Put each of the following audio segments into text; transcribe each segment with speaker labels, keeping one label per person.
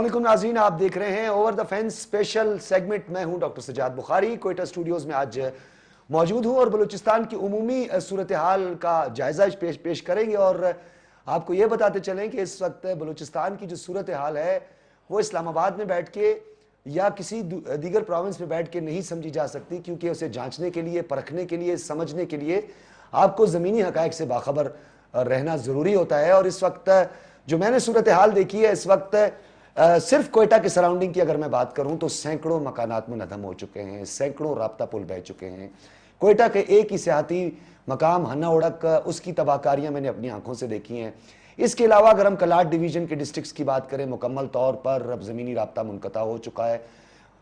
Speaker 1: السلام علیکم ناظرین، آپ دیکھ رہے ہیں over the fans special segment. میں ہوں ڈاکٹر سجاد بخاری، کوئٹہ اسٹوڈیوز میں آج موجود ہوں اور بلوچستان کی عمومی صورتحال کا جائزہ پیش کریں گے اور آپ کو یہ بتاتے چلیں کہ اس وقت بلوچستان کی جو صورتحال ہے وہ اسلام آباد میں بیٹھ کے یا کسی دیگر پروونس میں بیٹھ کے نہیں سمجھی جا سکتی، کیونکہ اسے جانچنے کے لیے، پرکھنے کے لیے، سمجھنے کے لیے آپ کو زمینی حقائق سے باخبر رہنا ضروری ہوتا ہے۔ اور اس وقت جو میں نے صورتحال دیکھی ہے، اس وقت صرف کوئٹہ کے سراؤنڈنگ کی اگر میں بات کروں تو سینکڑوں مکانات منہدم ہو چکے ہیں، سینکڑوں رابطہ پل بہ چکے ہیں۔ کوئٹہ کے ایک ہی سیاحتی مقام ہنہ اڑک، اس کی تباہ کاریاں میں نے اپنی آنکھوں سے دیکھی ہیں۔ اس کے علاوہ اگر ہم کلاٹ ڈویژن کے ڈسٹرکٹس کی بات کریں، مکمل طور پر اب زمینی رابطہ منقطع ہو چکا ہے۔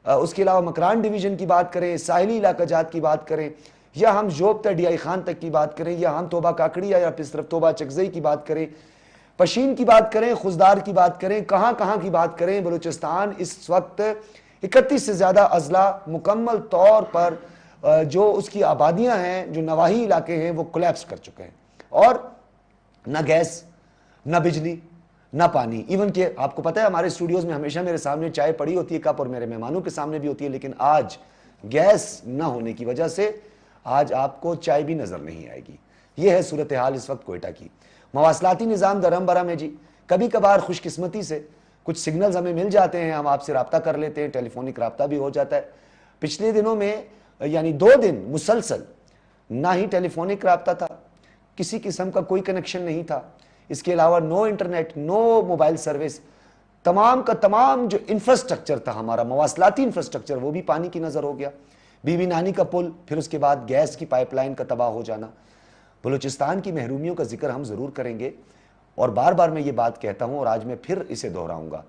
Speaker 1: اس کے علاوہ مکران ڈویژن کی بات کریں، ساحلی علاقہ جات کی بات کریں، یا ہم جوب تا ڈی آئی خان تک کی بات کریں، یا ہم توبہ کاکڑی یا پھر صرف توبہ چکزئی کی بات کریں، پشین کی بات کریں، خزدار کی بات کریں، کہاں کہاں کی بات کریں، بلوچستان اس وقت 31 سے زیادہ اضلاع مکمل طور پر جو اس کی آبادیاں ہیں، جو نواحی علاقے ہیں، وہ کولیپس کر چکے ہیں۔ اور نہ گیس، نہ بجلی، نہ پانی، ایون کہ آپ کو پتہ ہے ہمارے اسٹوڈیوز میں ہمیشہ میرے سامنے چائے پڑی ہوتی ہے کپ، اور میرے مہمانوں کے سامنے بھی ہوتی ہے، لیکن آج گیس نہ ہونے کی وجہ سے آج آپ کو چائے بھی نظر نہیں آئے گی۔ یہ ہے صورتحال اس وقت کوئٹہ کی۔ مواصلاتی نظام درہم برہم ہے جی، کبھی کبھار خوش قسمتی سے کچھ سگنلز ہمیں مل جاتے ہیں، ہم آپ سے رابطہ کر لیتے ہیں، ٹیلی فونک رابطہ بھی ہو جاتا ہے۔ پچھلے دنوں میں یعنی 2 دن مسلسل نہ ہی ٹیلی فونک رابطہ تھا، کسی قسم کا کوئی کنیکشن نہیں تھا، اس کے علاوہ نو انٹرنیٹ، نو موبائل سروس، تمام کا تمام جو انفراسٹرکچر تھا ہمارا مواصلاتی انفراسٹرکچر وہ بھی پانی کی نظر ہو گیا۔ بی بی نانی کا پل، پھر اس کے بعد گیس کی پائپ لائن کا تباہ ہو جانا۔ بلوچستان کی محرومیوں کا ذکر ہم ضرور کریں گے، اور بار بار میں یہ بات کہتا ہوں اور آج میں پھر اسے دہراؤں گا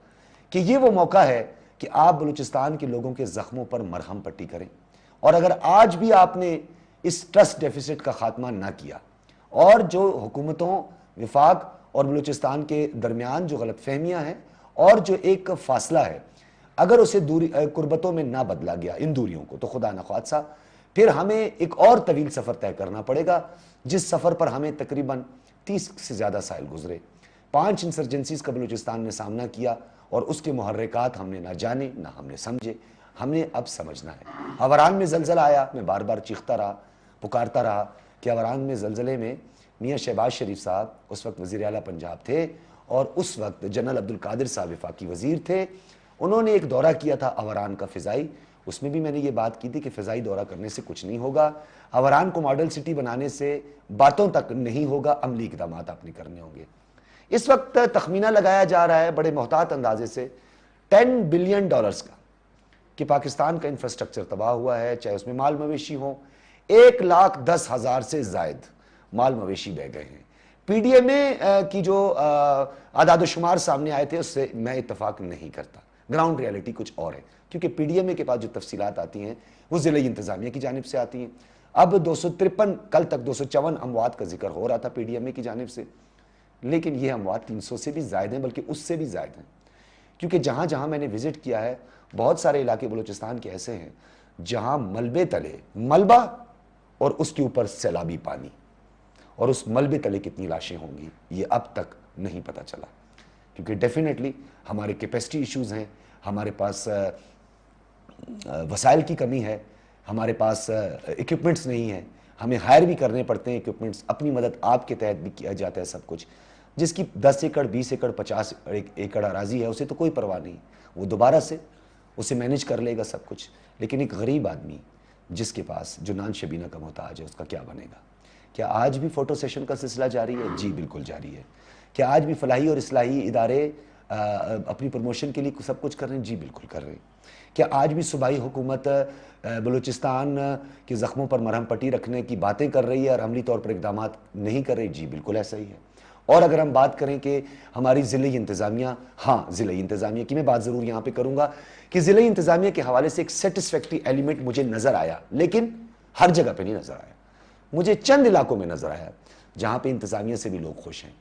Speaker 1: کہ یہ وہ موقع ہے کہ آپ بلوچستان کے لوگوں کے زخموں پر مرہم پٹی کریں۔ اور اگر آج بھی آپ نے اس ٹرسٹ ڈیفیسٹ کا خاتمہ نہ کیا، اور جو حکومتوں، وفاق اور بلوچستان کے درمیان جو غلط فہمیاں ہیں اور جو ایک فاصلہ ہے، اگر اسے قربتوں میں نہ بدلا گیا ان دوریوں کو، تو خدا نخواستہ پھر ہمیں ایک اور طویل سفر طے کرنا پڑے گا، جس سفر پر ہمیں تقریباً 30 سے زیادہ سال گزرے۔ 5 انسرجنسیز کا بلوچستان نے سامنا کیا، اور اس کے محرکات ہم نے نہ جانے نہ ہم نے سمجھے، ہم نے اب سمجھنا ہے۔ اوران میں زلزلہ آیا، میں بار بار چیختا رہا، پکارتا رہا کہ اوران میں زلزلے میں میاں شہباز شریف صاحب اس وقت وزیر اعلیٰ پنجاب تھے، اور اس وقت جنرل عبدالقادر صاحب وفاقی وزیر تھے۔ انہوں نے ایک دورہ کیا تھا اوران کا فضائی، اس میں بھی میں نے یہ بات کی تھی کہ فضائی دورہ کرنے سے کچھ نہیں ہوگا، اوران کو ماڈل سٹی بنانے سے باتوں تک نہیں ہوگا، عملی اقدامات اپنے کرنے ہوں گے۔ اس وقت تخمینہ لگایا جا رہا ہے بڑے محتاط اندازے سے $10 بلین کا کہ پاکستان کا انفراسٹرکچر تباہ ہوا ہے، چاہے اس میں مال مویشی ہوں۔ 1,10,000 سے زائد مال مویشی بہ گئے ہیں۔ پی ڈی ایم اے کی جو اعداد و شمار سامنے آئے تھے اس سے میں اتفاق نہیں کرتا، گراؤنڈ ریالٹی کچھ اور ہے، کیونکہ پی ڈی ایم اے کے پاس جو تفصیلات آتی ہیں وہ ضلعی انتظامیہ کی جانب سے آتی ہیں۔ اب 253، کل تک 254 اموات کا ذکر ہو رہا تھا پی ڈی ایم اے کی جانب سے، لیکن یہ اموات 300 سے بھی زائد ہیں، بلکہ اس سے بھی زائد ہیں، کیونکہ جہاں جہاں میں نے وزٹ کیا ہے بہت سارے علاقے بلوچستان کے ایسے ہیں جہاں ملبے تلے ملبہ اور اس کے اوپر سیلابی پانی، اور اس ملبے تلے کتنی لاشیں ہوں گی یہ اب تک نہیں پتہ چلا، کیونکہ ڈیفینیٹلی ہمارے کیپیسٹی ایشوز ہیں، ہمارے پاس وسائل کی کمی ہے، ہمارے پاس ایکوپمنٹس نہیں ہیں، ہمیں ہائر بھی کرنے پڑتے ہیں ایکوپمنٹس، اپنی مدد آپ کے تحت بھی کیا جاتا ہے سب کچھ۔ جس کی 10 ایکڑ 20 ایکڑ 50 ایکڑ اراضی ہے اسے تو کوئی پرواہ نہیں، وہ دوبارہ سے اسے مینیج کر لے گا سب کچھ، لیکن ایک غریب آدمی جس کے پاس جو نان شبینہ کا محتاج ہے اس کا کیا بنے گا؟ کیا آج بھی فوٹو سیشن کا سلسلہ جاری ہے؟ جی بالکل جاری ہے۔ کیا آج بھی فلاحی اور اصلاحی ادارے اپنی پروموشن کے لیے سب کچھ کر رہے ہیں؟ جی بالکل کر رہے ہیں۔ کیا آج بھی صوبائی حکومت بلوچستان کے زخموں پر مرہم پٹی رکھنے کی باتیں کر رہی ہے اور عملی طور پر اقدامات نہیں کر رہی؟ جی بالکل ایسا ہی ہے۔ اور اگر ہم بات کریں کہ ہماری ضلعی انتظامیہ، ہاں ضلعی انتظامیہ کی میں بات ضرور یہاں پہ کروں گا کہ ضلعی انتظامیہ کے حوالے سے ایک سیٹسفیکٹری ایلیمنٹ مجھے نظر آیا، لیکن ہر جگہ پہ نہیں نظر آیا، مجھے چند علاقوں میں نظر آیا جہاں پہ انتظامیہ سے بھی لوگ خوش ہیں۔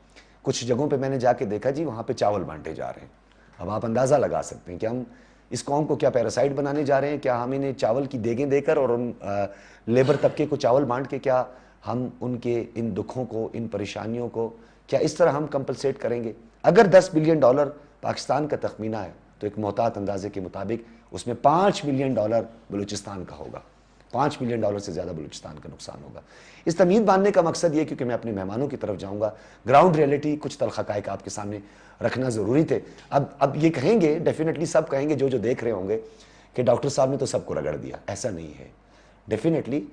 Speaker 1: کچھ جگہوں پہ میں نے جا کے دیکھا جی وہاں پہ چاول بانٹے جا رہے ہیں۔ اب آپ اندازہ لگا سکتے ہیں کہ ہم اس قوم کو کیا پیراسائٹ بنانے جا رہے ہیں؟ کیا ہم انہیں چاول کی دیگیں دے کر اور ان لیبر طبقے کو چاول بانٹ کے کیا ہم ان کے ان دکھوں کو، ان پریشانیوں کو کیا اس طرح ہم کمپلسیٹ کریں گے؟ اگر $10 بلین پاکستان کا تخمینہ ہے تو ایک محتاط اندازے کے مطابق اس میں $5 ملین بلوچستان کا ہوگا. $5 ملین سے زیادہ بلوچستان کا نقصان ہوگا. اس تمہید باندھنے کا مقصد یہ کیونکہ میں اپنے مہمانوں کی طرف جاؤں گا, گراؤنڈ ریئلٹی کچھ تلخ حقائق آپ کے سامنے رکھنا ضروری تھے. اب یہ کہیں گے, ڈیفینیٹلی سب کہیں گے جو دیکھ رہے ہوں گے کہ ڈاکٹر صاحب نے تو سب کو رگڑ دیا. ایسا نہیں ہے. ڈیفینیٹلی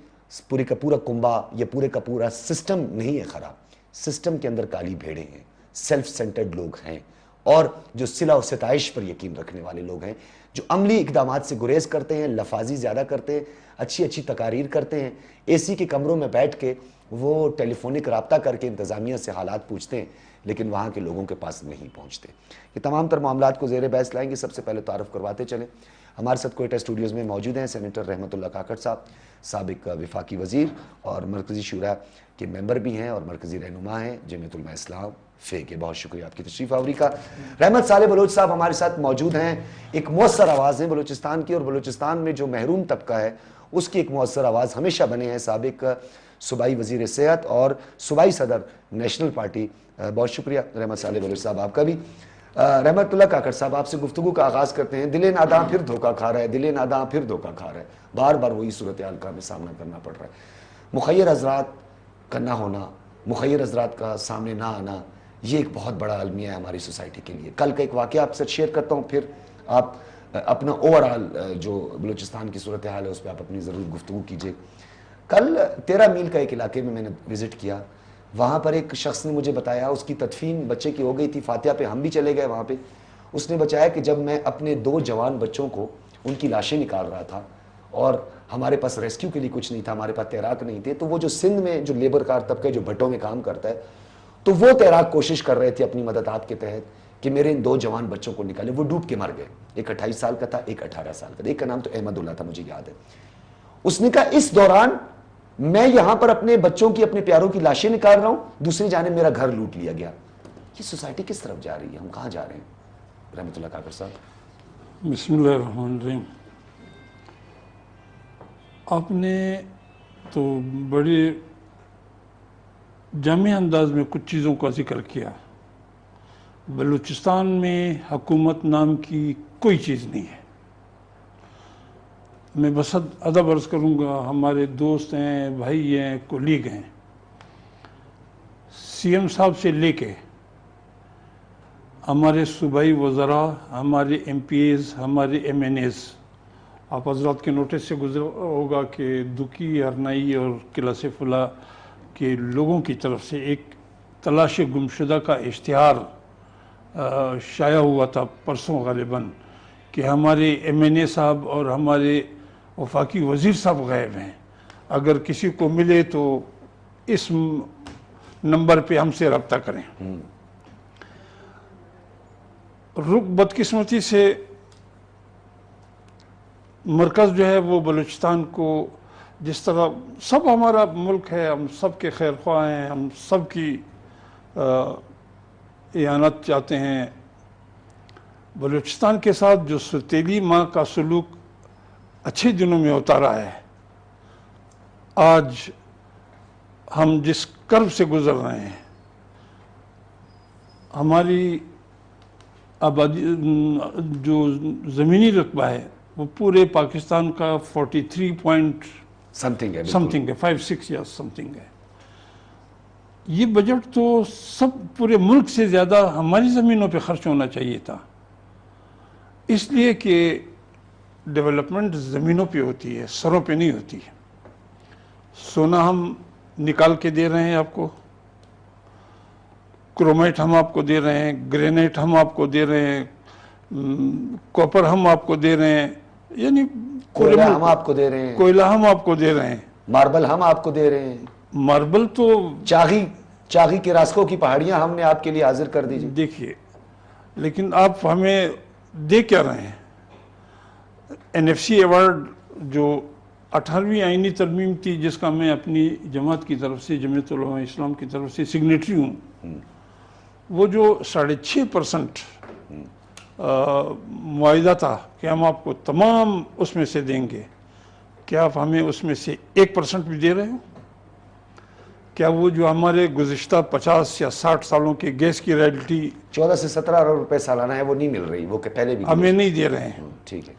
Speaker 1: پورے کا پورا کنبہ, یہ پورے کا پورا سسٹم نہیں ہے خراب. سسٹم کے اندر کالی بھیڑیں ہیں, سیلف سینٹرڈ لوگ ہیں, اور جو صلہ و ستائش پر یقین رکھنے والے لوگ ہیں, جو عملی اقدامات سے گریز کرتے ہیں, لفاظی زیادہ کرتے ہیں, اچھی تقاریر کرتے ہیں, اے سی کے کمروں میں بیٹھ کے وہ ٹیلی فونک رابطہ کر کے انتظامیہ سے حالات پوچھتے ہیں, لیکن وہاں کے لوگوں کے پاس نہیں پہنچتے. یہ تمام تر معاملات کو زیر بحث لائیں گے. سب سے پہلے تعارف کرواتے چلیں. ہمارے ساتھ کوئٹہ اسٹوڈیوز میں موجود ہیں سینیٹر رحمت اللہ کاکڑ صاحب, سابق وفاقی وزیر اور مرکزی شورا کے ممبر بھی ہیں اور مرکزی رہنما ہیں جمعیت علماء اسلام فے کے. بہت شکریہ آپ کی تشریف آوری کا. رحمت صالح بلوچ صاحب ہمارے ساتھ موجود ہیں, ایک مؤثر آواز ہیں بلوچستان کی, اور بلوچستان میں جو محروم طبقہ ہے اس کی ایک مؤثر آواز ہمیشہ بنے ہیں. سابق صوبائی وزیر صحت اور صوبائی صدر نیشنل پارٹی. بہت شکریہ رحمت صالح بلوچ صاحب آپ کا بھی. رحمت اللہ کاکڑ صاحب, آپ سے گفتگو کا آغاز کرتے ہیں. دل ناداں پھر دھوکہ کھا رہا ہے, دل ناداں پھر دھوکہ کھا رہا ہے. بار بار وہی صورتحال کا ہمیں سامنا کرنا پڑ رہا ہے. مخیر حضرات کا نہ ہونا, مخیر حضرات کا سامنے نہ آنا, یہ ایک بہت بڑا المیہ ہے ہماری سوسائٹی کے لیے. کل کا ایک واقعہ آپ سے شیئر کرتا ہوں, پھر آپ اپنا اوورآل جو بلوچستان کی صورتحال ہے اس پہ آپ اپنی ضرور گفتگو کیجئے. کل 13 میل کا ایک علاقے میں نے وزٹ کیا. وہاں پر ایک شخص نے مجھے بتایا اس کی تدفین بچے کی ہو گئی تھی. فاتحہ پہ ہم بھی چلے گئے وہاں پہ. اس نے بتایا کہ جب میں اپنے 2 جوان بچوں کو ان کی لاشیں نکال رہا تھا اور ہمارے پاس ریسکیو کے لیے کچھ نہیں تھا, ہمارے پاس تیراک نہیں تھے, تو وہ جو سندھ میں جو لیبر کار طبقہ جو بھٹوں میں کام کرتا ہے, تو وہ تیراک کوشش کر رہے تھے اپنی مددات کے تحت کہ میرے ان 2 جوان بچوں کو نکالے. وہ ڈوب کے مر گئے. ایک 28 سال کا تھا, ایک 18 سال کا تھا. ایک کا نام تو احمد اللہ تھا, مجھے یاد ہے. اس نے کہا اس دوران میں یہاں پر اپنے بچوں کی, اپنے پیاروں کی لاشیں نکال رہا ہوں, دوسری جانب میرا گھر لوٹ لیا گیا. یہ سوسائٹی کس طرف جا رہی ہے, ہم کہاں جا رہے ہیں؟ رحمت اللہ کاکڑ صاحب.
Speaker 2: بسم اللہ الرحمن الرحیم. آپ نے تو بڑے جامع انداز میں کچھ چیزوں کا ذکر کیا. بلوچستان میں حکومت نام کی کوئی چیز نہیں ہے. میں بس ادب عرض کروں گا, ہمارے دوست ہیں, بھائی ہیں, کولیگ ہیں, سی ایم صاحب سے لے کے ہمارے صوبائی وزراء, ہمارے ایم پی ایز, ہمارے ایم این ایز, آپ حضرات کے نوٹس سے گزرا ہوگا کہ دکی, ارنائی اور قلعہ سیف اللہ کے لوگوں کی طرف سے ایک تلاش گمشدہ کا اشتہار شائع ہوا تھا پرسوں غالباً کہ ہمارے ایم این اے صاحب اور ہمارے وفاقی وزیر صاحب غائب ہیں. اگر کسی کو ملے تو اس نمبر پہ ہم سے رابطہ کریں. بدقسمتی سے مرکز جو ہے وہ بلوچستان کو, جس طرح سب ہمارا ملک ہے, ہم سب کے خیر خواہ ہیں, ہم سب کی اعانت چاہتے ہیں, بلوچستان کے ساتھ جو 13 ماہ کا سلوک اچھے دنوں میں ہوتا رہا ہے, آج ہم جس کرب سے گزر رہے ہیں, ہماری آبادی جو زمینی رقبہ ہے وہ پورے پاکستان کا 43 پوائنٹ
Speaker 1: سمتھنگ ہے,
Speaker 2: 5-6 یا سمتھنگ ہے. یہ بجٹ تو سب پورے ملک سے زیادہ ہماری زمینوں پہ خرچ ہونا چاہیے تھا, اس لیے کہ ڈیولپمنٹ زمینوں پہ ہوتی ہے, سروں پہ نہیں ہوتی ہے. سونا ہم نکال کے دے رہے ہیں آپ کو, کرومائٹ ہم آپ کو دے رہے ہیں, گرینائٹ ہم آپ کو دے رہے ہیں, کاپر ہم آپ کو دے رہے ہیں, یعنی
Speaker 1: کوئلہ ہم آپ کو دے رہے ہیں,
Speaker 2: کوئلہ ہم آپ کو دے رہے ہیں,
Speaker 1: ماربل ہم آپ کو دے رہے ہیں,
Speaker 2: ماربل تو
Speaker 1: چاغی کے راسکوں کی پہاڑیاں ہم نے آپ کے لیے حاضر کر دیجیے.
Speaker 2: دیکھیے, لیکن آپ ہمیں دے کیا رہے ہیں؟ این ایف سی ایوارڈ جو 18ویں آئینی ترمیم تھی, جس کا میں اپنی جماعت کی طرف سے, جمعیت علماء اسلام کی طرف سے سگنیٹری ہوں, وہ جو 6.5% معاہدہ تھا کہ ہم آپ کو تمام اس میں سے دیں گے, کیا آپ ہمیں اس میں سے 1% بھی دے رہے ہو؟ کیا وہ جو ہمارے گزشتہ 50 یا 60 سالوں کے گیس کی رائلٹی
Speaker 1: 14 سے 17 ارب روپے سالانہ ہے، وہ نہیں مل رہی، وہ کہ پہلے بھی
Speaker 2: ہمیں نہیں دے رہے ہیں.
Speaker 1: ٹھیک ہے.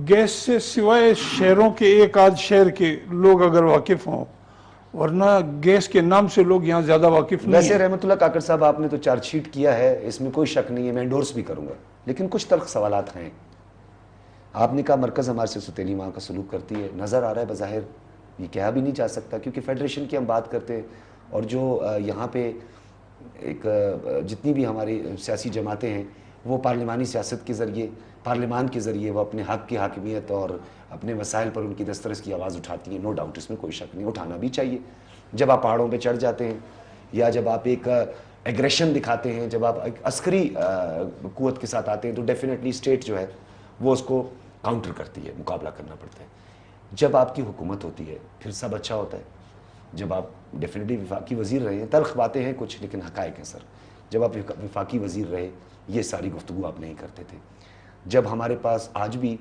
Speaker 2: گیس سے سوائے شہروں کے ایک آدھ شہر کے لوگ اگر واقف ہوں، ورنہ گیس کے نام سے لوگ یہاں زیادہ واقف نہیں
Speaker 1: ویسے
Speaker 2: ہیں.
Speaker 1: رحمت اللہ کاکڑ صاحب آپ نے تو چارج شیٹ کیا ہے، اس میں کوئی شک نہیں ہے، میں انڈورس بھی کروں گا، لیکن کچھ تلخ سوالات ہیں. آپ نے کہا مرکز ہمارے سے ستیلی ماں کا سلوک کرتی ہے، نظر آ رہا ہے بظاہر، یہ کہا بھی نہیں جا سکتا کیونکہ فیڈریشن کی ہم بات کرتے ہیں، اور جو یہاں پہ ایک جتنی بھی ہماری سیاسی جماعتیں ہیں وہ پارلیمانی سیاست کے ذریعے، پارلیمان کے ذریعے وہ اپنے حق کی حاکمیت اور اپنے مسائل پر ان کی دسترس کی آواز اٹھاتی ہیں. نو ڈاؤٹ، اس میں کوئی شک نہیں، اٹھانا بھی چاہیے. جب آپ پہاڑوں پہ چڑھ جاتے ہیں یا جب آپ ایک ایگریشن دکھاتے ہیں، جب آپ ایک عسکری قوت کے ساتھ آتے ہیں تو ڈیفینیٹلی اسٹیٹ جو ہے وہ اس کو کاؤنٹر کرتی ہے، مقابلہ کرنا پڑتا ہے. جب آپ کی حکومت ہوتی ہے پھر سب اچھا ہوتا ہے. جب آپ ڈیفینیٹلی وفاقی وزیر رہے ہیں، تلخ باتیں ہیں کچھ لیکن حقائق ہیں سر، جب آپ وفاقی وزیر رہے یہ ساری گفتگو آپ نہیں کرتے تھے. جب ہمارے پاس آج بھی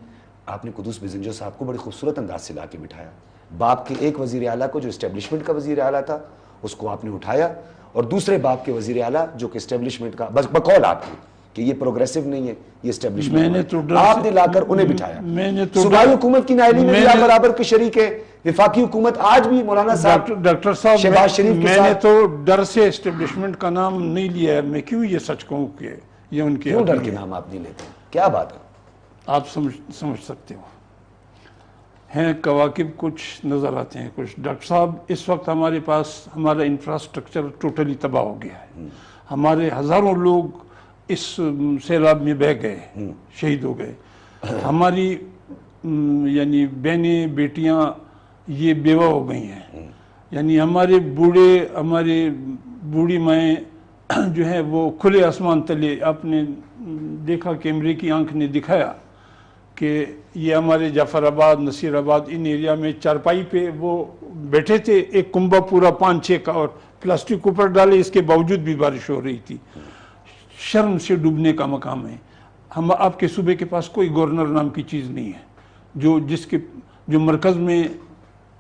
Speaker 1: آپ نے قدوس بزنجو صاحب کو بڑی خوبصورت انداز سے لا کے بٹھایا، باپ کے ایک وزیر اعلیٰ کو جو اسٹیبلشمنٹ کا وزیر اعلیٰ تھا اس کو آپ نے اٹھایا، اور دوسرے باپ کے وزیر اعلیٰ جو کہ اسٹیبلشمنٹ کا بس بقول آپ کی کہ یہ پروگریسو نہیں ہے، یہ اسٹیبلشمنٹ آپ نے لا کر انہیں بٹھایا. صوبائی حکومت کی نائلی میں بھی آپ برابر کے شریک ہے. وفاقی حکومت آج بھی مولانا صاحب
Speaker 2: ڈاکٹر صاحب
Speaker 1: شہباز شریف کے
Speaker 2: میں نے
Speaker 1: ساتھ،
Speaker 2: تو ڈر سے اسٹیبلشمنٹ کا نام نہیں لیا ہے. میں کیوں یہ سچ کہوں کہ یہ ان کی
Speaker 1: کیوں ڈر کے نام آپ نہیں لیتے؟ کیا بات ہے؟
Speaker 2: آپ سمجھ سکتے ہو. ہیں کواکب کچھ نظر آتے ہیں کچھ. ڈاکٹر صاحب اس وقت ہمارے پاس ہمارا انفراسٹرکچر ٹوٹلی تباہ ہو گیا ہے. ہمارے ہزاروں لوگ اس سیلاب میں بہہ گئے، شہید ہو گئے. ہماری یعنی بہنیں بیٹیاں یہ بیوہ ہو گئی ہیں. یعنی ہمارے بوڑھی مائیں جو ہیں وہ کھلے آسمان تلے. آپ نے دیکھا کہ امریکی آنکھ نے دکھایا کہ یہ ہمارے جعفر آباد، نصیر آباد ان ایریا میں چارپائی پہ وہ بیٹھے تھے، ایک کنبہ پورا 5-6 کا اور پلاسٹک اوپر ڈالے، اس کے باوجود بھی بارش ہو رہی تھی. شرم سے ڈوبنے کا مقام ہے. آپ کے صوبے کے پاس کوئی گورنر نام کی چیز نہیں ہے. جو مرکز میں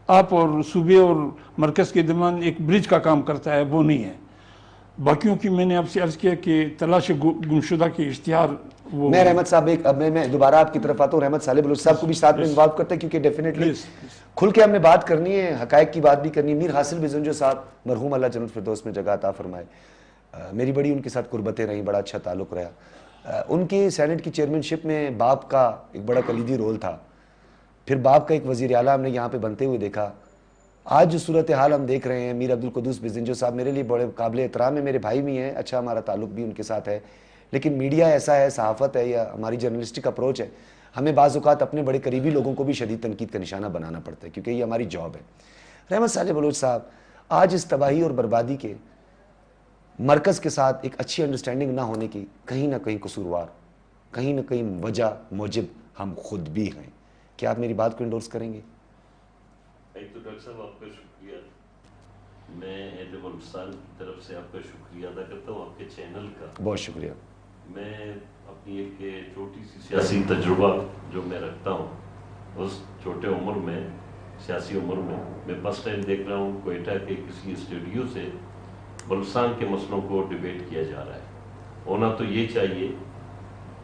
Speaker 2: آپ اور صوبے اور مرکز کے درمیان ایک برج کا کام کرتا ہے، وہ نہیں ہے. باقیوں کی میں نے آپ سے عرض کیا کہ تلاش گمشدہ کے اشتہار وہ
Speaker 1: میں رحمت صاحب میں دوبارہ آپ کی طرف آتا ہوں. رحمت صالح بلوچ صاحب کو بھی ساتھ میں انوالو کرتے ہیں کیونکہ ڈیفینیٹلی کھل کے ہم نے بات کرنی ہے، حقائق کی بات بھی کرنی ہے. میر حاصل بزنجو صاحب مرحوم اللہ جنت فردوس میں جگہ عطا فرمائے، میری بڑی ان کے ساتھ قربتیں رہیں، بڑا اچھا تعلق رہا. ان کی سینٹ کی چیئرمین شپ میں باپ کا ایک بڑا کلیدی رول تھا. پھر باپ کا ایک وزیر اعلیٰ ہم نے یہاں پہ بنتے ہوئے دیکھا. آج جو صورتحال ہم دیکھ رہے ہیں، میر عبدالقدوس بزنجو صاحب میرے لیے بڑے قابل احترام ہے، میرے بھائی بھی ہیں، اچھا ہمارا تعلق بھی ان کے ساتھ ہے. لیکن میڈیا ایسا ہے، صحافت ہے یا ہماری جرنلسٹک اپروچ ہے، ہمیں بعض اوقات اپنے بڑے قریبی لوگوں کو بھی شدید تنقید کا نشانہ بنانا پڑتا ہے کیونکہ یہ ہماری جاب ہے. رحمت صالح بلوچ صاحب، آج اس تباہی اور بربادی کے مرکز کے ساتھ ایک اچھی انڈرسٹینڈنگ نہ ہونے کی کہیں نہ کہیں قصوروار، کہیں نہ کہیں وجہ موجب ہم خود بھی ہیں. کیا آپ میری بات کو انڈورس کریں گے؟
Speaker 3: تو ڈاکٹر صاحب آپ کا شکریہ. میں اہل بلوچستان کی طرف سے آپ کا شکریہ ادا کرتا ہوں، آپ کے چینل کا.
Speaker 1: بہت شکریہ.
Speaker 3: میں اپنی ایک چھوٹی سی سیاسی تجربہ جو میں رکھتا ہوں، اس چھوٹے عمر میں، سیاسی عمر میں فرسٹ ٹائم دیکھ رہا ہوں کوئٹہ کے کسی اسٹوڈیو سے بلوچستان کے مسئلوں کو ڈیبیٹ کیا جا رہا ہے. ہونا تو یہ چاہیے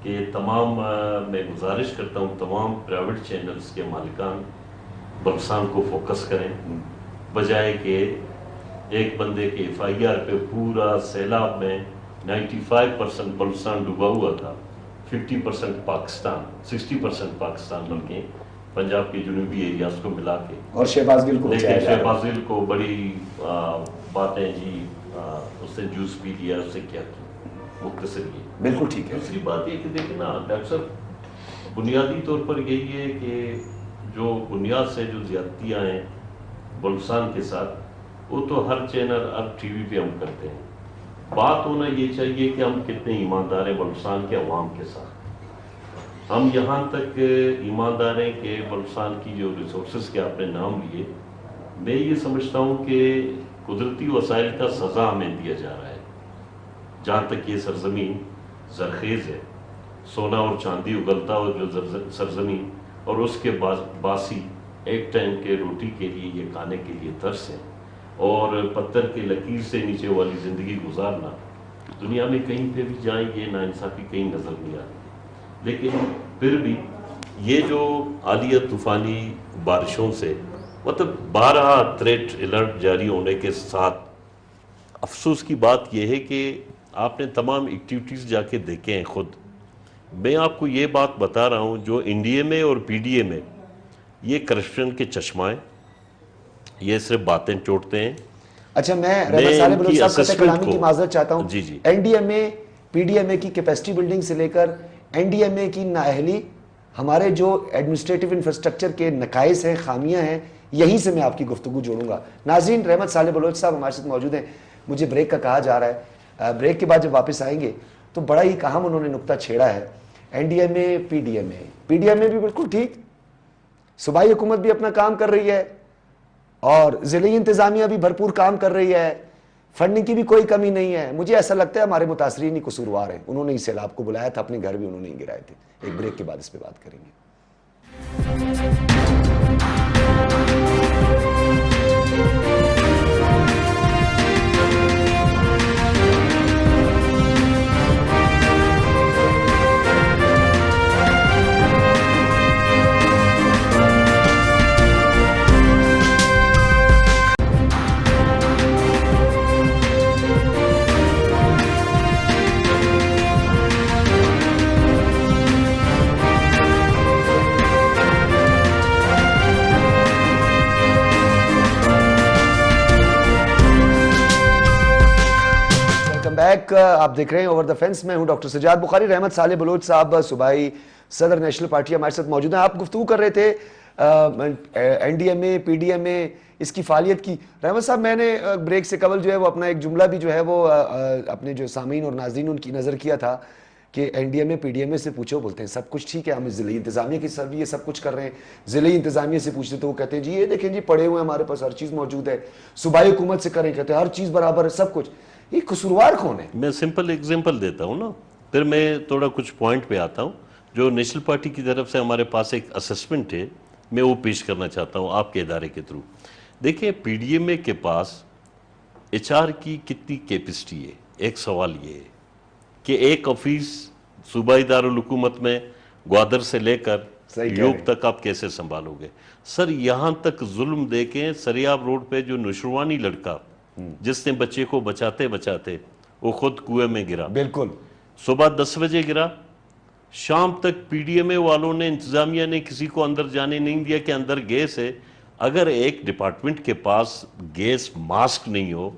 Speaker 3: کہ تمام میں گزارش کرتا ہوں تمام پرائیویٹ چینلز کے مالکان بلوچستان کو فوکس کریں، بجائے کہ ایک بندے کے ایف آئی آر پہ پورا سیلاب میں 95% بلوچستان ڈوبا ہوا تھا، 50% پاکستان، 60% پاکستان بلکہ پنجاب کے جنوبی ایریاز کو ملا کے.
Speaker 1: اور شہباز گل کو
Speaker 3: لیکن شہباز گل کو بڑی باتیں جی اس نے جوس پی لیا، اس سے کیا مختصر یہ
Speaker 1: بالکل ٹھیک ہے.
Speaker 3: دوسری بات یہ کہ دیکھیں نا ڈاکٹر صاحب، بنیادی طور پر یہی ہے کہ جو بنیاد سے جو زیادتیاں ہیں بلوچستان کے ساتھ، وہ تو ہر چینل ہر ٹی وی پہ ہم کرتے ہیں. بات ہونا یہ چاہیے کہ ہم کتنے ایماندار ہیں بلوچستان کے عوام کے ساتھ. ہم یہاں تک ایماندار ہیں کہ بلوچستان کی جو ریسورسز کے آپ نے نام لیے، میں یہ سمجھتا ہوں کہ قدرتی وسائل کا سزا ہمیں دیا جا رہا ہے. جہاں تک یہ سرزمین زرخیز ہے، سونا اور چاندی اگلتا ہو جو سرزمین، اور اس کے باسی ایک ٹائم کے روٹی کے لیے، یہ کھانے کے لیے ترس ہے. اور پتھر کے لکیر سے نیچے والی زندگی گزارنا دنیا میں کہیں پہ بھی جائیں یہ ناانصافی کہیں نظر نہیں آتی. لیکن پھر بھی یہ جو عالیہ طوفانی بارشوں سے مطلب 12 تھریٹ الرٹ جاری ہونے کے ساتھ افسوس کی بات یہ ہے کہ آپ نے تمام ایکٹیویٹیز جا کے دیکھے ہیں خود. میں آپ کو یہ بات بتا رہا ہوں جو این ڈی اے میں اور پی ڈی اے میں یہ کرپشن کے چشمہ ہیں, یہ صرف باتیں چوٹتے ہیں.
Speaker 1: اچھا میں رحمت صالح بلوچ صاحب قطع کلامی کی معذرت چاہتا ہوں.
Speaker 3: جی
Speaker 1: این ڈی ایم اے پی ڈی ایم اے کی کیپیسٹی بلڈنگ سے لے کر این ڈی ایم اے کی نااہلی, ہمارے جو ایڈمنسٹریٹو انفراسٹرکچر کے نقائص ہیں, خامیاں ہیں, یہیں سے میں آپ کی گفتگو جوڑوں گا. ناظرین, رحمت صالح بلوچ صاحب ہمارے ساتھ موجود ہیں. مجھے بریک کا کہا جا رہا ہے, بریک کے بعد جب واپس آئیں گے تو بڑا ہی اہم انہوں نے نقطہ چھیڑا ہے. این ڈی ایم اے پی ڈی ایم اے بھی بالکل ٹھیک, صوبائی حکومت بھی اپنا کام کر رہی ہے اور ضلعی انتظامیہ بھی بھرپور کام کر رہی ہے, فنڈنگ کی بھی کوئی کمی نہیں ہے. مجھے ایسا لگتا ہے ہمارے متاثرین ہی قصوروار ہیں, انہوں نے اس سیلاب کو بلایا تھا, اپنے گھر بھی انہوں نے ہی گرائے تھے. ایک بریک کے بعد اس پہ بات کریں گے. بیک, آپ دیکھ رہے ہیں اوور دا فینس. میں ہوں ڈاکٹر سجاد بخاری. رحمت صالح بلوچ صاحب صوبائی صدر نیشنل پارٹی ہمارے ساتھ موجود ہیں. آپ گفتگو کر رہے تھے این ڈی ایم اے پی ڈی ایم اے اس کی فعالیت کی. رحمت صاحب, میں نے بریک سے قبل جو ہے وہ اپنا ایک جملہ بھی جو ہے وہ اپنے جو سامعین اور ناظرین ان کی نظر کیا تھا کہ این ڈی ایم اے پی ڈی ایم اے سے پوچھو, بولتے ہیں سب کچھ ٹھیک ہے, ہم ضلعی انتظامیہ کی سر بھی یہ سب کچھ کر رہے ہیں. ضلعی انتظامیہ سے پوچھتے تو وہ کہتے ہیں جی یہ دیکھیں جی پڑے ہوئے ہیں, ہمارے پاس ہر چیز موجود ہے. صوبائی حکومت سے کریں, کہتے ہیں ہر چیز برابر ہے, سب کچھ. یہ قصوروار کون ہے؟
Speaker 3: میں سمپل ایگزامپل دیتا ہوں نا, پھر میں تھوڑا کچھ پوائنٹ پہ آتا ہوں. جو نیشنل پارٹی کی طرف سے ہمارے پاس ایک اسسمنٹ ہے, میں وہ پیش کرنا چاہتا ہوں آپ کے ادارے کے تھرو. دیکھیں پی ڈی ایم اے کے پاس ایچ آر کی کتنی کیپیسٹی ہے. ایک سوال یہ ہے کہ ایک آفس صوبائی دارالحکومت میں گوادر سے لے کر یوگ تک آپ کیسے سنبھالو گے؟ سر یہاں تک ظلم دیکھیں, سریاب روڈ پہ جو نشروانی لڑکا جس نے بچے کو بچاتے بچاتے وہ خود کنویں میں گرا,
Speaker 1: بالکل
Speaker 3: صبح 10 بجے گرا, شام تک پی ڈی ایم اے والوں نے, انتظامیہ نے کسی کو اندر جانے نہیں دیا کہ اندر گیس ہے. اگر ایک ڈپارٹمنٹ کے پاس گیس ماسک نہیں ہو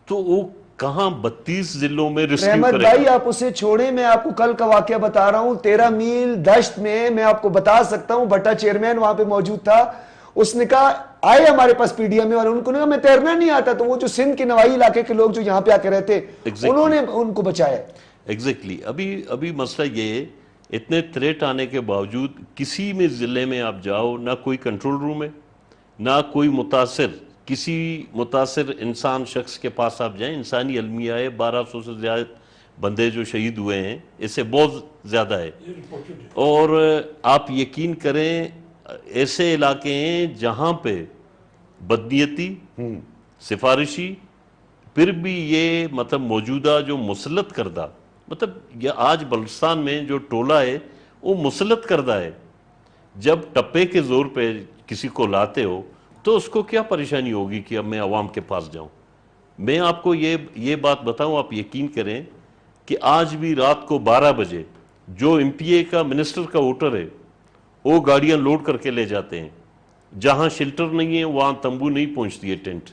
Speaker 3: تو وہ کہاں 32 ضلعوں میں ریسکیو
Speaker 1: رحمت
Speaker 3: کرے گا؟
Speaker 1: بھائی آپ اسے چھوڑیں, میں آپ کو کل کا واقعہ بتا رہا ہوں. 13 میل دشت میں آپ کو بتا سکتا ہوں, بھٹا چیئرمین وہاں پہ موجود تھا. اس نے کہا آئے ہمارے پاس پی ڈی ایم اے والے, ان کو کہا میں تیرنا نہیں آتا, تو وہ جو سندھ کے نوائی علاقے کے لوگ جو یہاں پہ آ کے رہتے انہوں نے ان کو بچایا.
Speaker 3: ایگزیکٹلی. ابھی مسئلہ یہ ہے, اتنے تھریٹ آنے کے باوجود کسی میں ضلع میں آپ جاؤ, نہ کوئی کنٹرول روم ہے, نہ کوئی متاثر, کسی متاثر انسان شخص کے پاس آپ جائیں. انسانی المیہ ہے, 1200 سے زیادہ بندے جو شہید ہوئے ہیں, اس سے بہت زیادہ ہے. اور آپ یقین کریں ایسے علاقے ہیں جہاں پہ بدنیتی, سفارشی, پھر بھی یہ مطلب موجودہ جو مسلط کردہ, مطلب یہ آج بلوچستان میں جو ٹولہ ہے وہ مسلط کردہ ہے. جب ٹپے کے زور پہ کسی کو لاتے ہو تو اس کو کیا پریشانی ہوگی کہ اب میں عوام کے پاس جاؤں. میں آپ کو یہ بات بتاؤں, آپ یقین کریں کہ آج بھی رات کو 12 بجے جو ایم پی اے کا منسٹر کا ووٹر ہے وہ گاڑیاں لوڈ کر کے لے جاتے ہیں. جہاں شیلٹر نہیں ہے وہاں تمبو نہیں پہنچتی ہے ٹینٹ,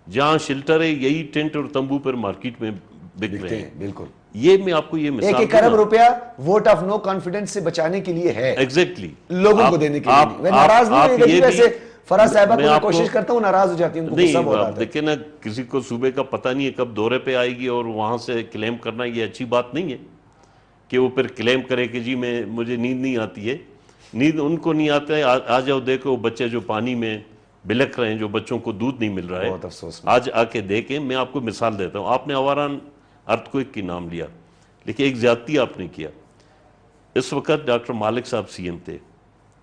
Speaker 3: جہاں شیلٹر ہے یہی ٹینٹ اور تمبو پر مارکیٹ میں بک رہے ہیں. بالکل. یہ میں آپ کو یہ مثال
Speaker 1: 1 ارب روپیہ ووٹ آف نو کانفیڈنس سے بچانے کے لیے ہے,
Speaker 3: ایگزیکٹلی
Speaker 1: لوگوں کو دینے کے لیے. میں ناراض نہیں ہوئی, ویسے فراز صاحبہ کو میں کوشش کرتا ہوں, ناراض ہو جاتی ہوں, ان کو غصہ بہت آتا ہے.
Speaker 3: دیکھیں نا, کسی کو صوبے کا پتہ نہیں ہے کب دورے پہ آئے گی, اور وہاں سے کلیم کرنا یہ اچھی بات نہیں ہے کہ وہ پھر کلیم کرے کہ جی مجھے نیند نہیں آتی ہے. نیند ان کو نہیں آتا ہے. آ جاؤ دیکھو بچے جو پانی میں بلک رہے ہیں, جو بچوں کو دودھ نہیں مل رہا ہے,
Speaker 1: بہت افسوس.
Speaker 3: آج آ کے دیکھیں. میں آپ کو مثال دیتا ہوں, آپ نے آواران ارتھکوئک کی نام لیا, لیکن ایک زیادتی آپ نے کیا. اس وقت ڈاکٹر مالک صاحب سی ایم تھے,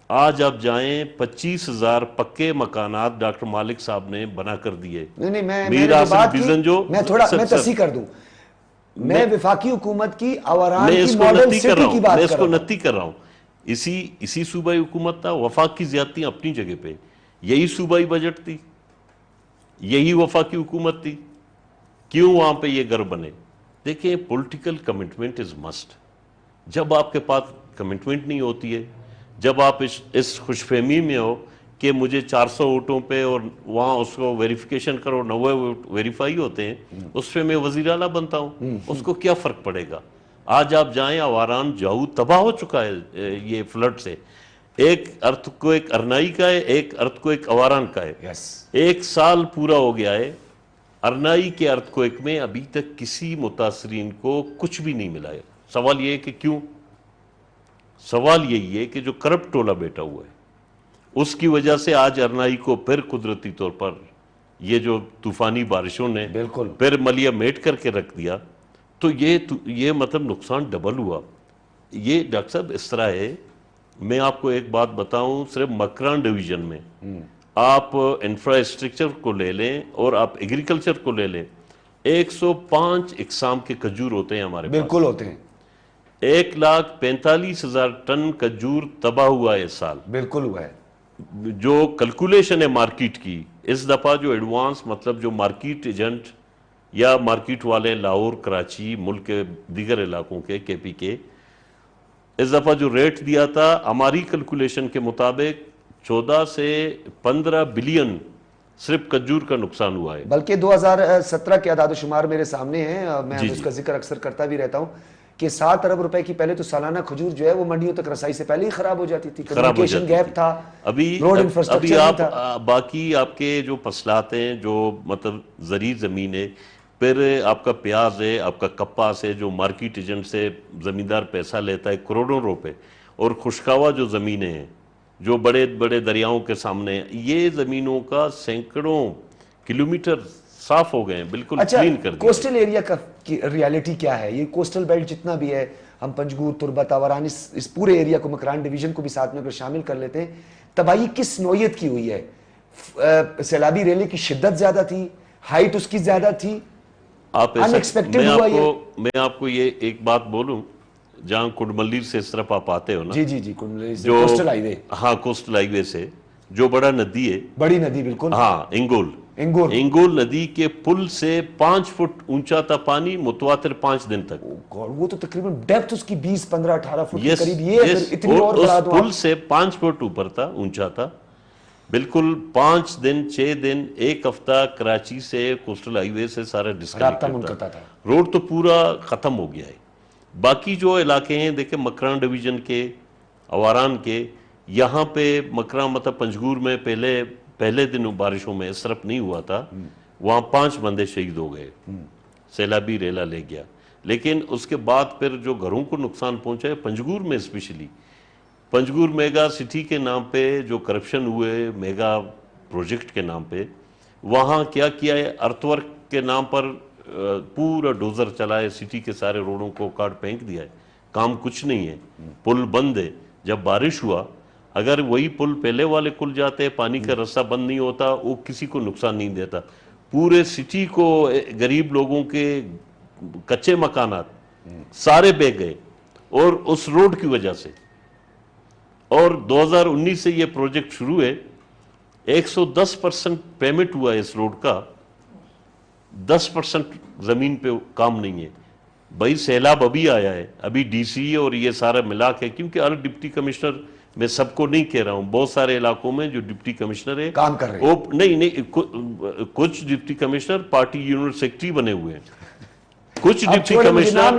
Speaker 3: آج آپ جائیں 25,000 پکے مکانات ڈاکٹر مالک صاحب نے بنا کر دیے.
Speaker 1: نہیں میں
Speaker 3: میر
Speaker 1: نے
Speaker 3: حاصل
Speaker 1: بات کی،
Speaker 3: بزنجو
Speaker 1: میں تصحیح کر دوں، میں وفاقی حکومت کی آوران
Speaker 3: میں
Speaker 1: کی
Speaker 3: اس کو
Speaker 1: ماڈل
Speaker 3: نتی کر
Speaker 1: سٹی
Speaker 3: رہا
Speaker 1: کی
Speaker 3: ہوں،
Speaker 1: بات
Speaker 3: میں اس
Speaker 1: کر
Speaker 3: کو
Speaker 1: رہا ہوں.
Speaker 3: نتی کر رہا ہوں. اسی صوبائی حکومت تھا. وفاق کی زیادتیاں اپنی جگہ پہ، یہی صوبائی بجٹ تھی، یہی وفاقی حکومت تھی. کیوں وہاں پہ یہ گھر بنے؟ دیکھیں پولیٹیکل کمٹمنٹ از مسٹ. جب آپ کے پاس کمٹمنٹ نہیں ہوتی ہے، جب آپ اس خوش فہمی میں ہو کہ مجھے 400 ووٹوں پہ اور وہاں اس کو ویریفیکیشن کرو 90 ووٹ ویریفائی ہوتے ہیں، اس پہ میں وزیر اعلیٰ بنتا ہوں، اس کو کیا فرق پڑے گا؟ آج آپ جائیں آواران جاؤ تباہ ہو چکا ہے یہ فلڈ سے. ایک ارتھ کو ایک ارنائی کا ہے، ایک ارتھ کو ایک آواران کا ہے.
Speaker 1: یس
Speaker 3: 1 سال پورا ہو گیا ہے. ارنائی کے ارتھ کو ایک میں ابھی تک کسی متاثرین کو کچھ بھی نہیں ملا ہے. سوال یہ ہے کہ کیوں؟ سوال یہی ہے کہ جو کرپٹ ٹولہ بیٹھا ہوا ہے اس کی وجہ سے آج ارنائی کو پھر قدرتی طور پر یہ جو طوفانی بارشوں نے
Speaker 1: بالکل
Speaker 3: پھر ملیا میٹ کر کے رکھ دیا. تو یہ مطلب نقصان ڈبل ہوا. یہ ڈاکٹر صاحب اس طرح ہے، میں آپ کو ایک بات بتاؤں، صرف مکران ڈویژن میں آپ انفراسٹرکچر کو لے لیں اور آپ ایگریکلچر کو لے لیں، 105 اقسام کے کھجور ہوتے ہیں ہمارے پاس.
Speaker 1: بالکل ہوتے ہیں،
Speaker 3: 1,45,000 ٹن کھجور تباہ ہوا ہے اس سال.
Speaker 1: بالکل ہوا ہے.
Speaker 3: جو کلکولیشن ہے مارکیٹ کی، اس دفعہ جو ایڈوانس مطلب جو مارکیٹ ایجنٹ یا مارکیٹ والے لاہور، کراچی، ملک کے دیگر علاقوں کے کے پی اس دفعہ جو ریٹ دیا تھا ہماری کلکولیشن کے مطابق 14 سے 15 بلین صرف کھجور کا نقصان ہوا ہے.
Speaker 1: بلکہ 2017 کے اعداد و شمار میرے سامنے ہیں، میں اس کا ذکر اکثر کرتا بھی رہتا ہوں کہ 7 ارب روپے کی پہلے تو سالانہ کھجور جو ہے وہ منڈیوں تک رسائی سے پہلے ہی خراب ہو جاتی تھی. کمیونیکیشن گیپ تھا، روڈ انفراسٹرکچر نہیں تھا.
Speaker 3: آپ باقی آپ کے جو فصلات ہیں، جو مطلب زرعی زمین ہے، پھر آپ کا پیاز ہے، آپ کا کپاس ہے، جو مارکیٹ ایجنٹ سے زمیندار پیسہ لیتا ہے کروڑوں روپے، اور خشکاوا جو زمینیں ہیں جو بڑے بڑے دریاؤں کے سامنے ہیں، یہ زمینوں کا سینکڑوں کلومیٹر صاف ہو گئے ہیں، بالکل کلین کر دیا.
Speaker 1: کوسٹل ایریا کا ریالٹی کیا ہے؟ یہ کوسٹل بیلٹ جتنا بھی ہے، ہم پنجگور، تربت، آوران، اس پورے ایریا کو، مکران ڈویژن کو بھی ساتھ میں اگر شامل کر لیتے ہیں، تباہی کس نوعیت کی ہوئی ہے؟ سیلابی ریلے کی شدت زیادہ تھی، ہائٹ اس کی زیادہ تھی، ان ایکسپیکٹڈ ہوا یہ؟
Speaker 3: میں آپ کو یہ ایک بات بولوں، جہاں کنڈملیر سے اس طرف آپ آتے ہو نا،
Speaker 1: جی کوسٹل ہائی وے،
Speaker 3: ہاں کوسٹل ہائی وے سے جو بڑا ندی ہے،
Speaker 1: بڑی ندی، بالکل،
Speaker 3: ہاں انگول ندی کے پل سے 5 فٹ اونچا تھا پانی، متواتر 5 دن تک.
Speaker 1: وہ تو تقریباً ڈیپتھ اس کی 20 15 18 فٹ کے قریب. یہ اگر اتنی اور بڑھا دو،
Speaker 3: پل سے 5 فٹ اوپر تھا، اونچا تھا بالکل. 5 دن 6 دن 1 ہفتہ کراچی سے کوسٹل ہائی وے سے سارا ڈسکنیکٹ تھا. روڈ تو پورا ختم ہو گیا ہے. باقی جو علاقے ہیں دیکھیں مکران ڈویژن کے، آواران کے، یہاں پہ مکران مطلب پنجگور میں پہلے دن بارشوں میں اس طرف نہیں ہوا تھا، وہاں 5 بندے شہید ہو گئے، سیلابی ریلا لے گیا. لیکن اس کے بعد پھر جو گھروں کو نقصان پہنچا ہے پنجگور میں، اسپیشلی پنجگور میگا سٹی کے نام پہ جو کرپشن ہوئے، میگا پروجیکٹ کے نام پہ، وہاں کیا کیا ہے، ارتھ ورک کے نام پر پورا ڈوزر چلا ہے، سٹی کے سارے روڈوں کو کاٹ پھینک دیا ہے. کام کچھ نہیں ہے، پل بند ہے. جب بارش ہوا، اگر وہی پل پہلے والے کھل جاتے، پانی کا رستہ بند نہیں ہوتا، وہ کسی کو نقصان نہیں دیتا. پورے سٹی کو، غریب لوگوں کے کچے مکانات سارے بہ گئے، اور اس روڈ کی وجہ سے. اور 2019 سے یہ پروجیکٹ شروع ہے، 110% پیمنٹ ہوا ہے اس روڈ کا، 10% زمین پہ کام نہیں ہے. بھائی سیلاب ابھی آیا ہے، ابھی ڈی سی اور یہ سارا ملا کے، کیونکہ ہر ڈپٹی کمشنر، میں سب کو نہیں کہہ رہا ہوں، بہت سارے علاقوں میں جو ڈپٹی کمشنر ہے
Speaker 1: کام کر رہے ہیں.
Speaker 3: نہیں کچھ deputy commissioner party unit secretary بنے ہوئے ہیں. کچھ ڈپٹی کمشنر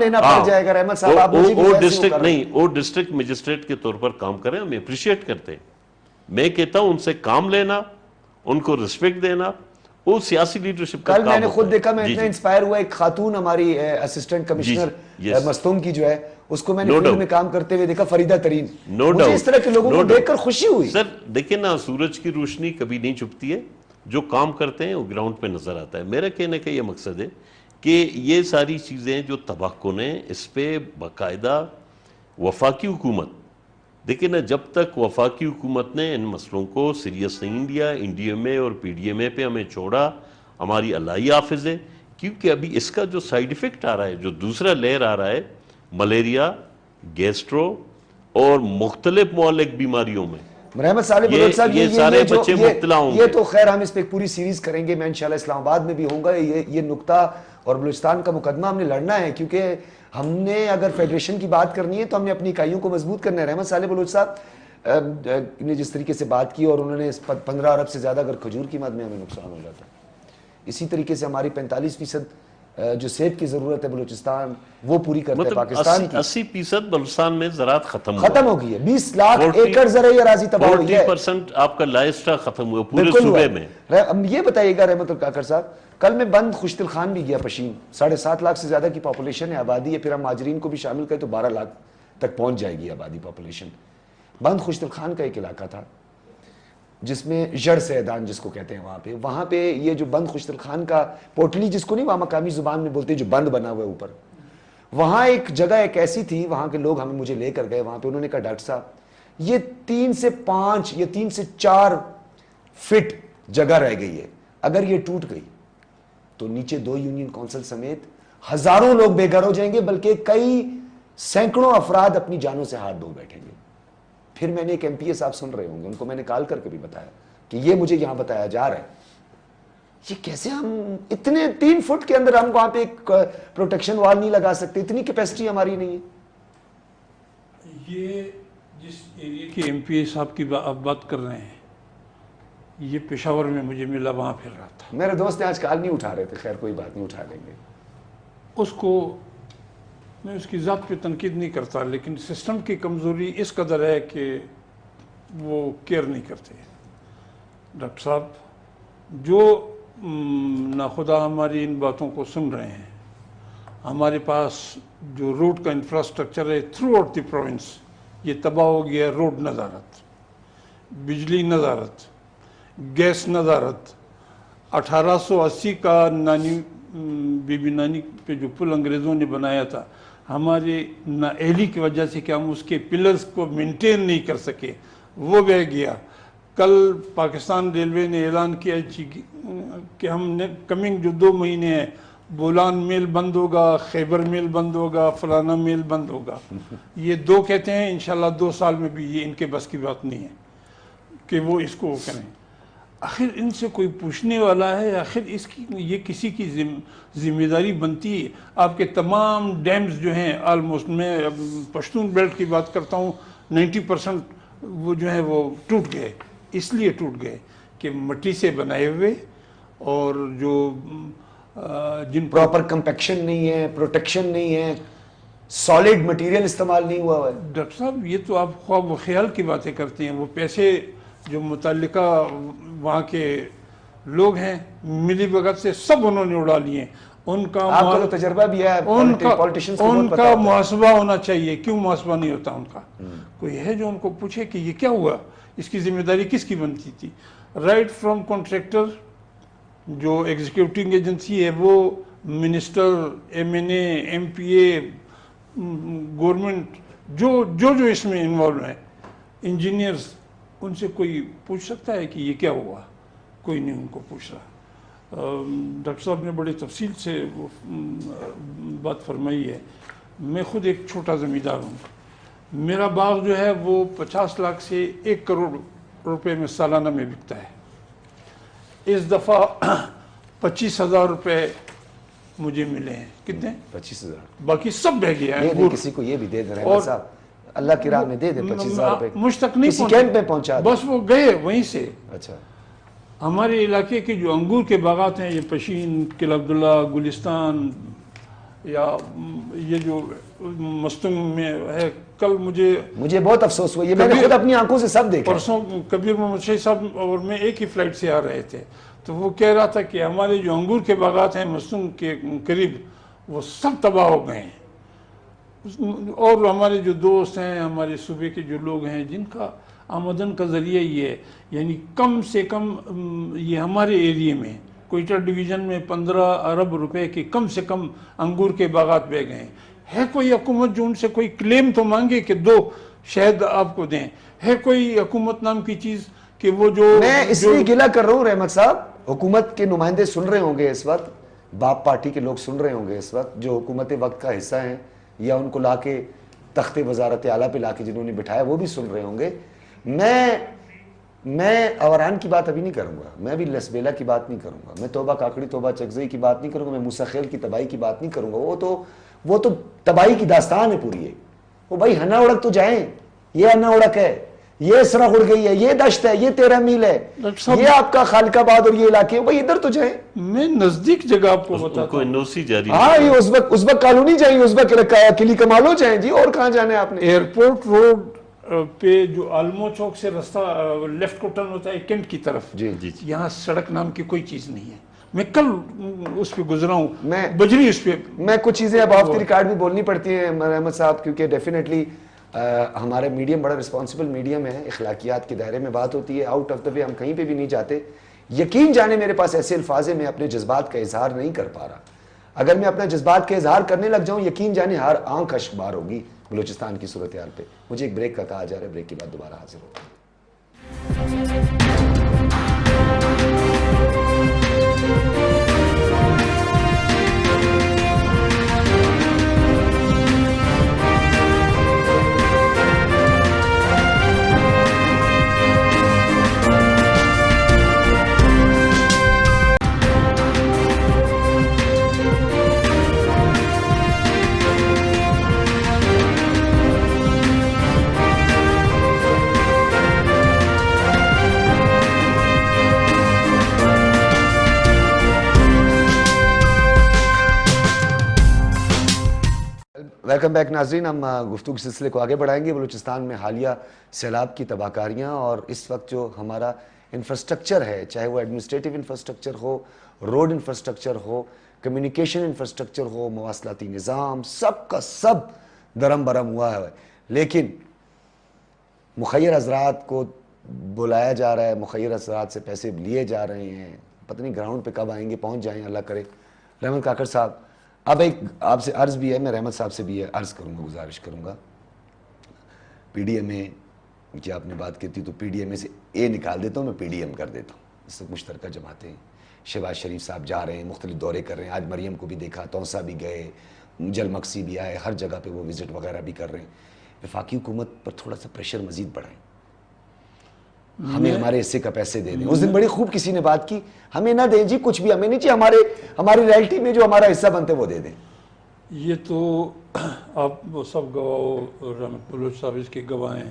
Speaker 3: وہ ڈسٹرکٹ مجسٹریٹ کے طور پر کام کریں، ہم اپریشیٹ کرتے ہیں. میں کہتا ہوں ان سے کام لینا، ان کو رسپیکٹ دینا، وہ سیاسی لیڈرشپ کا کام ہوتا ہے.
Speaker 1: کل میں نے خود دیکھا، میں اتنا انسپائر ہوا، ایک خاتون ہماری اسسٹنٹ کمشنر مستوم کی جو ہے، اس کو میں نے فیلڈ میں کام کرتے ہوئے دیکھا، فریدہ ترین. مجھے اس طرح کے لوگوں کو دیکھ کر خوشی ہوئی.
Speaker 3: سر دیکھیں نا، سورج کی روشنی کبھی نہیں چھپتی ہے، جو کام کرتے ہیں وہ گراؤنڈ پہ نظر آتا ہے. میرا کہنے کا یہ مقصد ہے کہ یہ ساری چیزیں جو تباہ کن ہیں، اس پہ باقاعدہ وفاقی حکومت دیکھیں نا، جب تک وفاقی حکومت نے ان مسئلوں کو سیریس نہیں لیا، این ڈی ایم اے اور پی ڈی ایم اے پہ ہمیں چھوڑا، ہماری اللہ حافظ ہے. کیونکہ ابھی اس کا جو سائیڈ ایفیکٹ آ رہا ہے، جو دوسرا لیئر آ رہا ہے، ملیریا، گیسٹرو اور مختلف معلق بیماریوں میں،
Speaker 1: رحمت صالح بلوچ صاحب،
Speaker 3: یہ سارے بچے مبتلا ہوں گے.
Speaker 1: یہ تو خیر ہم اس پہ ایک پوری سیریز کریں گے، میں انشاءاللہ اسلام آباد میں بھی ہوں گا. یہ نقطہ اور بلوچستان کا مقدمہ ہم نے لڑنا ہے، کیونکہ ہم نے اگر فیڈریشن کی بات کرنی ہے تو ہم نے اپنی اکائیوں کو مضبوط کرنا ہے. رحمت صالح بلوچ صاحب نے جس طریقے سے بات کی، اور انہوں نے 15 ارب سے زیادہ اگر کھجور کی مد میں ہمیں نقصان ہو جاتا ہے، اسی طریقے سے ہماری 45% جو سیب کی ضرورت ہے بلوچستان وہ پوری کرتا ہے پاکستان کی.
Speaker 3: 80% بلوچستان میں زراعت ختم
Speaker 1: ہو گئی ہے. 20 لاکھ ایکڑ زرعی اراضی تباہ ہوئی ہے.
Speaker 3: 40% آپ کا لائسٹا ختم ہوا پورے صوبے میں.
Speaker 1: یہ بتائیے گا رحمت القاکر صاحب، کل میں بند خوشتل خان بھی گیا پشین، 7.5 لاکھ سے زیادہ کی پاپولیشن ہے، آبادی ہے، پھر ہم مہاجرین کو بھی شامل کریں تو 12 لاکھ تک پہنچ جائے گی آبادی پاپولیشن. بند خوشتل خان کا ایک علاقہ تھا جس میں جڑ سیدان جس کو کہتے ہیں، وہاں پہ یہ جو بند خوشتل خان کا پوٹلی جس کو نہیں، وہاں مقامی زبان میں بولتے ہیں، جو بند بنا ہوا ہے اوپر، وہاں ایک جگہ ایک ایسی تھی، وہاں کے لوگ مجھے لے کر گئے وہاں پہ. انہوں نے کہا ڈاکٹر صاحب یہ 3 سے 5 یا 3 سے 4 فٹ جگہ رہ گئی ہے، اگر یہ ٹوٹ گئی تو نیچے 2 یونین کونسل سمیت ہزاروں لوگ بے گھر ہو جائیں گے، بلکہ کئی سینکڑوں افراد اپنی جانوں سے ہاتھ دھو بیٹھیں گے. پھر میں نے ایک MP صاحب سن رہے ہوں گے، ان کو میں نے کال کر کے بھی بتایا کہ یہ مجھے یہاں بتایا جا رہا ہے. یہ کیسے ہم اتنے 3 فٹ کے اندر ہم وہاں پہ ایک پروٹیکشن وال نہیں لگا سکتے، اتنی کیپیسٹی ہماری نہیں ہے.
Speaker 2: یہ جس ایریے کے MP صاحب کی آپ بات کر رہے ہیں، یہ پشاور میں مجھے ملا، وہاں پھر رہا تھا.
Speaker 1: میرے دوست نے آج کال نہیں اٹھا رہے تھے، خیر کوئی بات نہیں، اٹھا لیں گے.
Speaker 2: اس کو میں اس کی ذات پہ تنقید نہیں کرتا، لیکن سسٹم کی کمزوری اس قدر ہے کہ وہ کیئر نہیں کرتے. ڈاکٹر صاحب جو ناخدا ہماری ان باتوں کو سن رہے ہیں، ہمارے پاس جو روڈ کا انفراسٹرکچر ہے تھرو آؤٹ دی پروونس یہ تباہ ہو گیا. روڈ نظارت، بجلی نظارت، گیس نظارت. 1880 کا نانی بی بی نانی پہ جو پل انگریزوں نے بنایا تھا، ہماری نااہلی کی وجہ سے کہ ہم اس کے پلرز کو مینٹین نہیں کر سکے، وہ بہ گیا. کل پاکستان ریلوے نے اعلان کیا کہ ہم نے کمنگ جو 2 مہینے ہیں، بولان میل بند ہوگا، خیبر میل بند ہوگا، فلانا میل بند ہوگا. یہ 2 کہتے ہیں، انشاءاللہ 2 سال میں بھی یہ ان کے بس کی بات نہیں ہے کہ وہ اس کو کریں. آخر ان سے کوئی پوچھنے والا ہے؟ آخر اس کی یہ کسی کی ذمہ داری بنتی ہے؟ آپ کے تمام ڈیمز جو ہیں آلموسٹ، میں پشتون بیلٹ کی بات کرتا ہوں، 90% وہ جو ہیں وہ ٹوٹ گئے. اس لیے ٹوٹ گئے کہ مٹی سے بنائے ہوئے، اور جو جن
Speaker 1: پراپر کمپیکشن نہیں ہے، پروٹیکشن نہیں ہے، سالڈ مٹیریل استعمال نہیں ہوا ہے.
Speaker 2: ڈاکٹر صاحب یہ تو آپ خواب و خیال کی باتیں کرتے ہیں. وہ پیسے جو متعلقہ وہاں کے لوگ ہیں ملی بھگت سے سب انہوں نے اڑا لیے. ان کا
Speaker 1: آپ کا تو تجربہ بھی ہے، پولیٹیشینز کو
Speaker 2: ان کا محاسبہ ہونا چاہیے. کیوں محاسبہ نہیں ہوتا ان کا؟ کوئی ہے جو ان کو پوچھے کہ یہ کیا ہوا، اس کی ذمہ داری کس کی بنتی تھی؟ رائٹ فرام کانٹریکٹر، جو ایگزیکیوٹنگ ایجنسی ہے، وہ منسٹر، MNA، MPA، گورنمنٹ، جو اس میں انوالو ہیں، انجینئرز، ان سے کوئی پوچھ سکتا ہے کہ یہ کیا ہوا؟ کوئی نہیں ان کو پوچھ رہا. ڈاکٹر صاحب نے بڑی تفصیل سے بات فرمائی ہے. میں خود ایک چھوٹا زمیندار ہوں. میرا باغ جو ہے وہ 50 لاکھ سے 1 کروڑ روپے میں سالانہ میں بکتا ہے. اس دفعہ 25,000 روپے مجھے ملے ہیں. کتنے؟
Speaker 1: 25,000.
Speaker 2: باقی سب بہ گیا ہے.
Speaker 1: کسی کو یہ بھی دے دیں رحمت صاحب، اللہ کی راہ میں دے دیں 25,000 روپے.
Speaker 2: مجھ تک نہیں
Speaker 1: کسی کیمپ میں پہنچا دیں.
Speaker 2: بس وہ گئے وہیں سے.
Speaker 1: اچھا.
Speaker 2: ہمارے علاقے کے جو انگور کے باغات ہیں، یہ پشین، قلعہ عبداللہ، گلستان، یا یہ جو مستنگ میں ہے، کل مجھے
Speaker 1: بہت افسوس ہوا، یہ میں نے خود اپنی آنکھوں سے سب دیکھا.
Speaker 2: پرسوں کبیر محمد شاہی صاحب اور میں ایک ہی فلائٹ سے آ رہے تھے، تو وہ کہہ رہا تھا کہ ہمارے جو انگور کے باغات ہیں مستنگ کے قریب، وہ سب تباہ ہو گئے ہیں. اور ہمارے جو دوست ہیں، ہمارے صوبے کے جو لوگ ہیں جن کا آمدن کا ذریعہ یہ ہے، یعنی کم سے کم یہ ہمارے ایریے میں کوئٹہ ڈویژن میں 15 ارب روپے کے کم سے کم انگور کے باغات بہ گئے ہیں. ہے کوئی حکومت جو ان سے کوئی کلیم تو مانگے کہ دو شاید آپ کو دیں. ہے کوئی حکومت نام کی چیز کہ وہ جو
Speaker 1: میں اس لیے گلہ کر رہا ہوں رحمت صاحب, حکومت کے نمائندے سن رہے ہوں گے اس وقت, باپ پارٹی کے لوگ سن رہے ہوں گے اس وقت, جو حکومت وقت کا حصہ ہیں یا ان کو لا کے تخت وزارت اعلیٰ پہ لا کے جنہوں نے بٹھایا وہ بھی سن رہے ہوں گے. میں اوران کی بات ابھی نہیں کروں گا, میں بھی لسبیلا کی بات نہیں کروں گا, میں توبہ کاکڑی توبہ چکزئی کی بات نہیں کروں گا, میں موسیٰ خیل کی تباہی کی بات نہیں کروں گا. وہ تو تباہی کی داستان ہے پوری ہے. وہ بھائی ہنا اڑک تو جائیں, یہ ہنا اڑک ہے, یہ سرخ اڑ گئی ہے, یہ دشت ہے, یہ 13 میل ہے, یہ آپ کا خالق آباد اور یہ علاقے ہیں, بھائی ادھر تو جائیں.
Speaker 2: میں نزدیک جگہ آپ کو بتاتا
Speaker 3: کو NOC جاری
Speaker 1: ہاں یہ ازبک کالونی جائیں, ازبک کلی کمالو جائیں جی, اور کہاں جانے آپ نے.
Speaker 2: ایئرپورٹ روڈ پہ جو آلمو چوک سے رستہ لیفٹ کو ٹرن ہوتا ہے کینٹ کی طرف,
Speaker 1: جی جی
Speaker 2: یہاں سڑک نام کی کوئی چیز نہیں ہے. میں کل اس پہ گزرا ہوں,
Speaker 1: میں
Speaker 2: بجری اس پہ.
Speaker 1: میں کچھ چیزیں اب آف دی ریکارڈ بھی بولنی پڑتی ہیں احمد صاحب, کیونکہ ڈیفینیٹلی ہمارا میڈیم بڑا رسپانسبل میڈیم ہے, اخلاقیات کے دائرے میں بات ہوتی ہے, آؤٹ آف دا وے ہم کہیں پہ بھی نہیں جاتے. یقین جانے میرے پاس ایسے الفاظ ہیں, میں اپنے جذبات کا اظہار نہیں کر پا رہا. اگر میں اپنا جذبات کا اظہار کرنے لگ جاؤں, یقین جانے ہر آنکھ اشکبار ہوگی بلوچستان کی صورتحال پہ. مجھے ایک بریک کا کہا جا رہا ہے, بریک کے بعد دوبارہ حاضر ہوگا. ویلکم بیک ناظرین, ہم گفتگو کے سلسلے کو آگے بڑھائیں گے. بلوچستان میں حالیہ سیلاب کی تباہ کاریاں اور اس وقت جو ہمارا انفراسٹرکچر ہے, چاہے وہ ایڈمنسٹریٹو انفراسٹرکچر ہو, روڈ انفراسٹرکچر ہو, کمیونیکیشن انفراسٹرکچر ہو, مواصلاتی نظام, سب کا سب درم برم ہوا ہے. لیکن مخیر حضرات کو بلایا جا رہا ہے, مخیر حضرات سے پیسے لیے جا رہے ہیں, پتہ نہیں گراؤنڈ پہ کب آئیں گے, پہنچ جائیں اللہ کرے. رحمت کاکڑ صاحب, اب ایک آپ سے عرض بھی ہے, میں رحمت صاحب سے بھی عرض کروں گا, گزارش کروں گا. پی ڈی ایم اے کی آپ نے بات کی تھی, تو پی ڈی ایم اے سے اے نکال دیتا ہوں, میں پی ڈی ایم کر دیتا ہوں. اس وقت مشترکہ جماعتیں ہیں. شہباز شریف صاحب جا رہے ہیں, مختلف دورے کر رہے ہیں. آج مریم کو بھی دیکھا, توسا بھی گئے, جل مکسی بھی آئے, ہر جگہ پہ وہ وزٹ وغیرہ بھی کر رہے ہیں. وفاقی حکومت پر تھوڑا سا پریشر مزید بڑھائیں, ہمیں ہمارے حصے کا پیسے دے دیں. اس دن بڑی خوب کسی نے بات کی, ہمیں نہ دیں جی, کچھ بھی ہمیں نہیں چاہیے, ہماری رائلٹی میں جو ہمارا حصہ بنتے وہ دے دیں.
Speaker 2: یہ تو آپ سب گواہ, رحمت بلوچ صاحب اس کے گواہ ہیں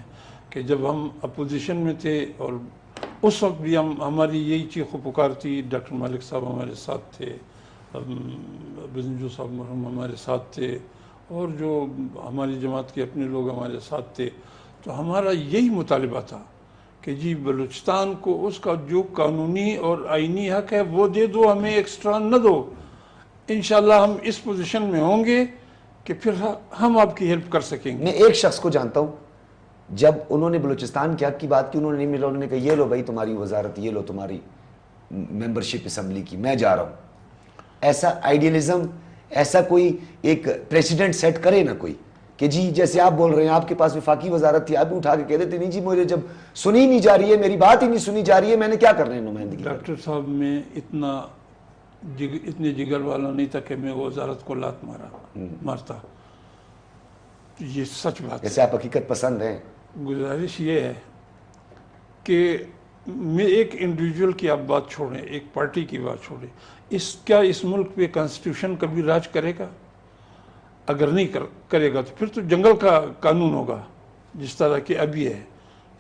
Speaker 2: کہ جب ہم اپوزیشن میں تھے اور اس وقت بھی ہماری یہی چیخ و پکار تھی. ڈاکٹر مالک صاحب ہمارے ساتھ تھے, بزنجو صاحب مرحوم ہمارے ساتھ تھے, اور جو ہماری جماعت کے اپنے لوگ ہمارے ساتھ تھے. تو ہمارا یہی مطالبہ تھا کہ جی بلوچستان کو اس کا جو قانونی اور آئینی حق ہے وہ دے دو, ہمیں ایکسٹرا نہ دو. انشاءاللہ ہم اس پوزیشن میں ہوں گے کہ پھر ہم آپ کی ہیلپ کر سکیں گے.
Speaker 1: میں ایک شخص کو جانتا ہوں, جب انہوں نے بلوچستان کے حق کی بات کی, انہوں نے نہیں ملا, انہوں نے کہا یہ لو بھائی تمہاری وزارت, یہ لو تمہاری ممبرشپ اسمبلی کی, میں جا رہا ہوں. ایسا آئیڈیلزم, ایسا کوئی ایک پریسیڈنٹ سیٹ کرے نا کوئی, کہ جی جیسے آپ بول رہے ہیں آپ کے پاس وفاقی وزارت تھی, آپ بھی اٹھا کے کہہ دیتے نہیں جی مجھے جب سنی نہیں جا رہی ہے, میری بات ہی نہیں سنی جا رہی ہے, میں نے کیا کرنا ہے نمائندگی.
Speaker 2: ڈاکٹر صاحب میں اتنے جگر والا نہیں تھا کہ میں وزارت کو لات مارتا. یہ سچ بات ہے.
Speaker 1: جیسے آپ حقیقت پسند ہیں.
Speaker 2: گزارش یہ ہے کہ میں ایک انڈیویجول کی آپ بات چھوڑیں, ایک پارٹی کی بات چھوڑیں, کیا اس ملک پہ کانسٹیٹیوشن کبھی راج کرے گا؟ اگر نہیں کرے گا تو پھر تو جنگل کا قانون ہوگا جس طرح کہ ابھی ہے.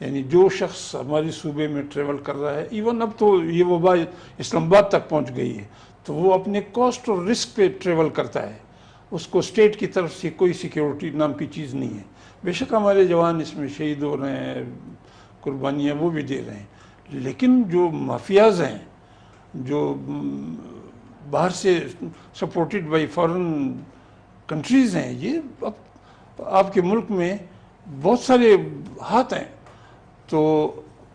Speaker 2: یعنی جو شخص ہماری صوبے میں ٹریول کر رہا ہے, ایون اب تو یہ وبا اسلام آباد تک پہنچ گئی ہے, تو وہ اپنے کاسٹ اور رسک پہ ٹریول کرتا ہے. اس کو اسٹیٹ کی طرف سے کوئی سیکیورٹی نام کی چیز نہیں ہے. بے شک ہمارے جوان اس میں شہید ہو رہے ہیں, قربانیاں وہ بھی دے رہے ہیں, لیکن جو مافیاز ہیں, جو باہر سے سپورٹڈ بائی فارن کنٹریز ہیں, یہ آپ کے ملک میں بہت سارے ہاتھ ہیں. تو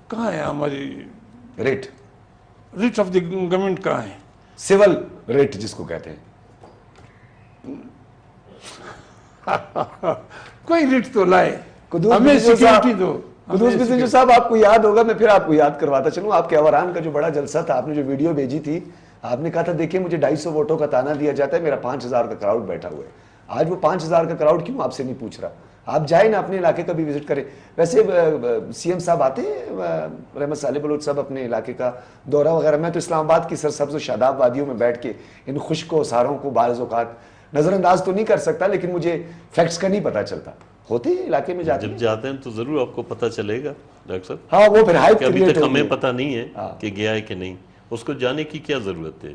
Speaker 2: کہاں ہے ہماری ریٹ آف دی گورنمنٹ, کہاں ہے
Speaker 1: سول ریٹ جس کو کہتے ہیں؟
Speaker 2: کوئی ریٹ تو لائے. ہمیں سیکورٹی دو.
Speaker 1: قدوس بزنجو صاحب آپ کو یاد ہوگا, میں پھر آپ کو یاد کرواتا چلوں, آپ کے اوران کا جو بڑا جلسہ تھا, آپ نے جو ویڈیو بھیجی تھی, آپ نے کہا تھا دیکھیں مجھے 250 ووٹوں کا تانا دیا جاتا ہے, میرا 5000 کا کراؤڈ بیٹھا ہوا ہے. آج وہ 5000 کا کراؤڈ کیوں آپ سے نہیں پوچھ رہا؟ آپ جائیں نا اپنے علاقے کا بھی وزٹ کریں. ویسے سی ایم صاحب آتے ہیں رحمت صالح بلوچ صاحب اپنے علاقے کا دورہ وغیرہ؟ میں تو اسلام آباد کی سرسبز و شاداب وادیوں میں بیٹھ کے ان خشک و ساروں کو بعض اوقات نظر انداز تو نہیں کر سکتا, لیکن مجھے فیکٹس کا نہیں پتا چلتا. ہوتے ہیں علاقے میں جاتے
Speaker 3: جب جاتے ہیں تو ضرور آپ کو پتہ چلے گا ڈاکٹر صاحب.
Speaker 1: ہاں وہ پھر ہائپ
Speaker 3: کہ ابھی
Speaker 1: کریٹ
Speaker 3: تک
Speaker 1: ہوگی.
Speaker 3: ہمیں پتہ نہیں ہے کہ گیا ہے کہ نہیں. اس کو جانے کی کیا ضرورت ہے؟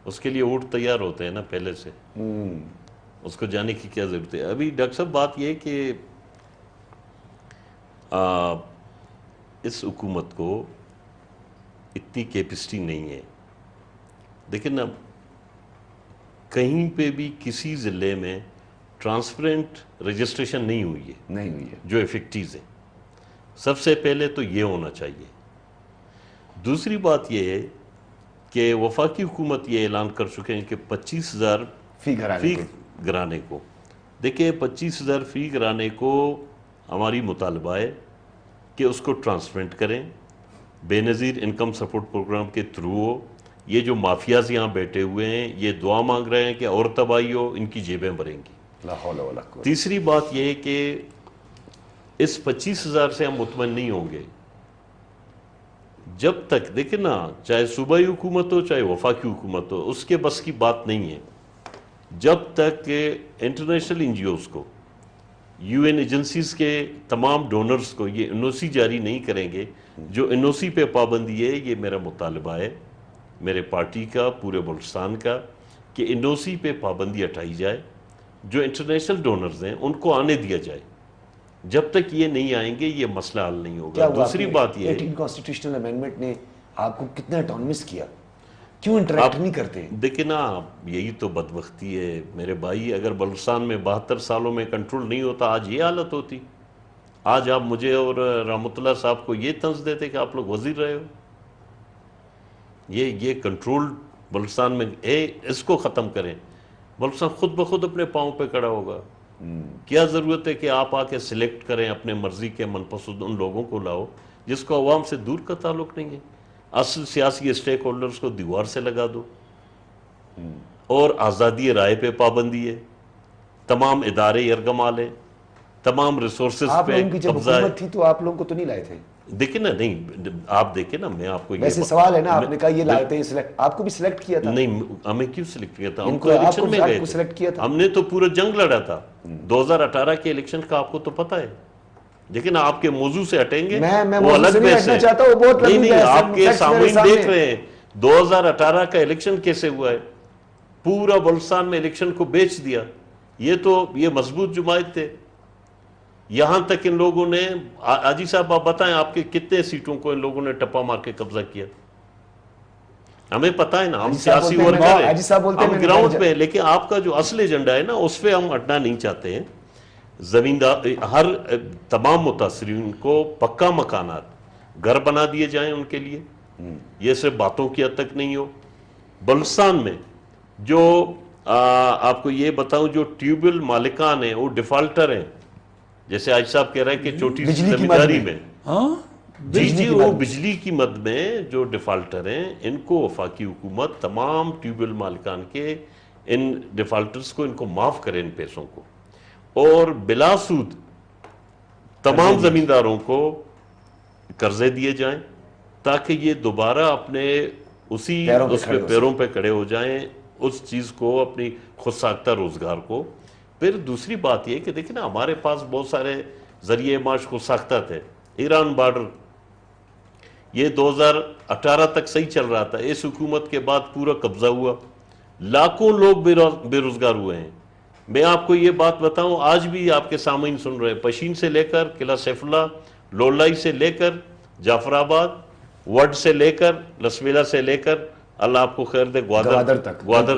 Speaker 3: اس کے لیے اونٹ تیار ہوتے ہیں نا پہلے سے. اس کو جانے کی کیا ضرورت ہے؟ ابھی ڈاکٹر صاحب بات یہ کہ اس حکومت کو اتنی کیپیسٹی نہیں ہے. دیکھیں نا, کہیں پہ بھی کسی ضلع میں ٹرانسپیرنٹ رجسٹریشن نہیں ہوئی ہے جو افیکٹیز ہے. سب سے پہلے تو یہ ہونا چاہیے. دوسری بات یہ ہے کہ وفاقی حکومت یہ اعلان کر چکے ہیں کہ 25,000
Speaker 1: فی
Speaker 3: گھرانے کو. دیکھیں 25,000 فی گھرانے کو ہماری مطالبہ ہے کہ اس کو ٹرانسپیرنٹ کریں, بے نظیر انکم سپورٹ پروگرام کے تھرو ہو. یہ جو مافیاز یہاں بیٹھے ہوئے ہیں یہ دعا مانگ رہے ہیں کہ اور تباہی ہو, ان کی جیبیں بھریں گی. تیسری بات یہ ہے کہ اس 25,000 سے ہم مطمئن نہیں ہوں گے جب تک, دیکھیں نا, چاہے صوبائی حکومت ہو چاہے وفاقی حکومت ہو, اس کے بس کی بات نہیں ہے جب تک کہ انٹرنیشنل این جی اوز کو, یو این ایجنسیز کے تمام ڈونرز کو یہ این او سی جاری نہیں کریں گے. جو این او سی پہ پابندی ہے, یہ میرا مطالبہ ہے میرے پارٹی کا, پورے بلوچستان کا, کہ این او سی پہ پابندی ہٹائی جائے. جو انٹرنیشنل ڈونرز ہیں ان کو آنے دیا جائے. جب تک یہ نہیں آئیں گے یہ مسئلہ حل نہیں ہوگا. دوسری بات یہ ہے,
Speaker 1: کانسٹیٹیوشنل امینڈمنٹ نے آپ کو کتنا اٹانومس کیا, کیوں انٹریکٹ نہیں کرتے؟
Speaker 3: دیکھیں نا, یہی تو بدبختی ہے میرے بھائی. اگر بلوچستان میں 72 سالوں میں کنٹرول نہیں ہوتا آج یہ حالت ہوتی. آج آپ مجھے اور رحمت اللہ صاحب کو یہ طنز دیتے کہ آپ لوگ وزیر رہے ہو. یہ کنٹرول بلوچستان میں ہے, اس کو ختم کریں. بلوچستان خود بخود اپنے پاؤں پہ کھڑا ہوگا. کیا ضرورت ہے کہ آپ آ کے سلیکٹ کریں اپنے مرضی کے من پسند ان لوگوں کو لاؤ جس کو عوام سے دور کا تعلق نہیں ہے. اصل سیاسی اسٹیک ہولڈرز کو دیوار سے لگا دو. اور آزادی رائے پہ پابندی ہے, تمام ادارے یرغمال ہیں, تمام ریسورسز
Speaker 1: آپ
Speaker 3: پہ
Speaker 1: لوگوں کی جب
Speaker 3: قبضہ ہے.
Speaker 1: حکومت تھی تو آپ لوگوں کو تو نہیں لائے تھے؟
Speaker 3: دیکھیں نا, نہیں آپ دیکھیں نا, میں آپ کو
Speaker 1: ویسے سوال ہے نا, آپ نے کہا یہ لائے تھے, آپ کو بھی سلیکٹ کیا تھا؟
Speaker 3: نہیں, ہمیں کیوں سلیکٹ کیا تھا؟ ہم
Speaker 1: ان
Speaker 3: کو
Speaker 1: کو
Speaker 3: الیکشن میں گئے
Speaker 1: سلیکٹ کیا
Speaker 3: تھے.
Speaker 1: تھا.
Speaker 3: ہم نے تو پورا جنگ لڑا تھا 2018 کے الیکشن کا, آپ کو تو پتہ ہے. لیکن آپ کے موضوع سے ہٹیں گے
Speaker 1: میں
Speaker 3: وہ الگ بحث ہے. نہیں, آپ کے سامعین دیکھ رہے ہیں 2018 کا الیکشن کیسے ہوا ہے. پورا بلوچستان میں الیکشن کو بیچ دیا. یہ مضبوط جماعت تھے. یہاں تک ان لوگوں نے, حاجی صاحب آپ بتائیں آپ کے کتنے سیٹوں کو ان لوگوں نے ٹپا مار کے قبضہ کیا؟ ہمیں پتہ ہے نا, ہم سیاسی ورکر ہیں, ہم گراؤنڈ پہ ہیں. لیکن آپ کا جو اصل ایجنڈا ہے نا اس پہ ہم ہٹنا نہیں چاہتے ہیں. زمیندار, ہر تمام متاثرین کو پکا مکانات, گھر بنا دیے جائیں ان کے لیے. یہ صرف باتوں کی حد تک نہیں ہو. بلوچستان میں جو آپ کو یہ بتاؤں, جو ٹیوبویل مالکان ہیں وہ ڈیفالٹر ہیں. جیسے آج صاحب کہہ رہے ہیں کہ چھوٹی سی زمینداری میں, جی وہ بجلی کی مد میں جو ڈیفالٹر ہیں ان کو وفاقی حکومت تمام ٹیوبویل مالکان کے ان ڈیفالٹرز کو ان کو معاف کرے ان پیسوں کو, اور بلا سود تمام زمینداروں کو قرضے دیے جائیں تاکہ یہ دوبارہ اپنے اسی اس پہ پیروں پہ کھڑے ہو جائیں, اس چیز کو, اپنی خود ساختہ روزگار کو. پھر دوسری بات یہ کہ دیکھیں نا, ہمارے پاس بہت سارے ذریعے معاش خود ساختہ تھے. ایران بارڈر یہ 2018 تک صحیح چل رہا تھا. اس حکومت کے بعد پورا قبضہ ہوا, لاکھوں لوگ بے روزگار ہوئے ہیں. میں آپ کو یہ بات بتاؤں, آج بھی آپ کے سامعین سن رہے ہیں, پشین سے لے کر قلعہ سیف اللہ, لولائی سے لے کر جعفر آباد, وڈ سے لے کر لسویلا سے لے کر, اللہ آپ کو خیر دے, گوادر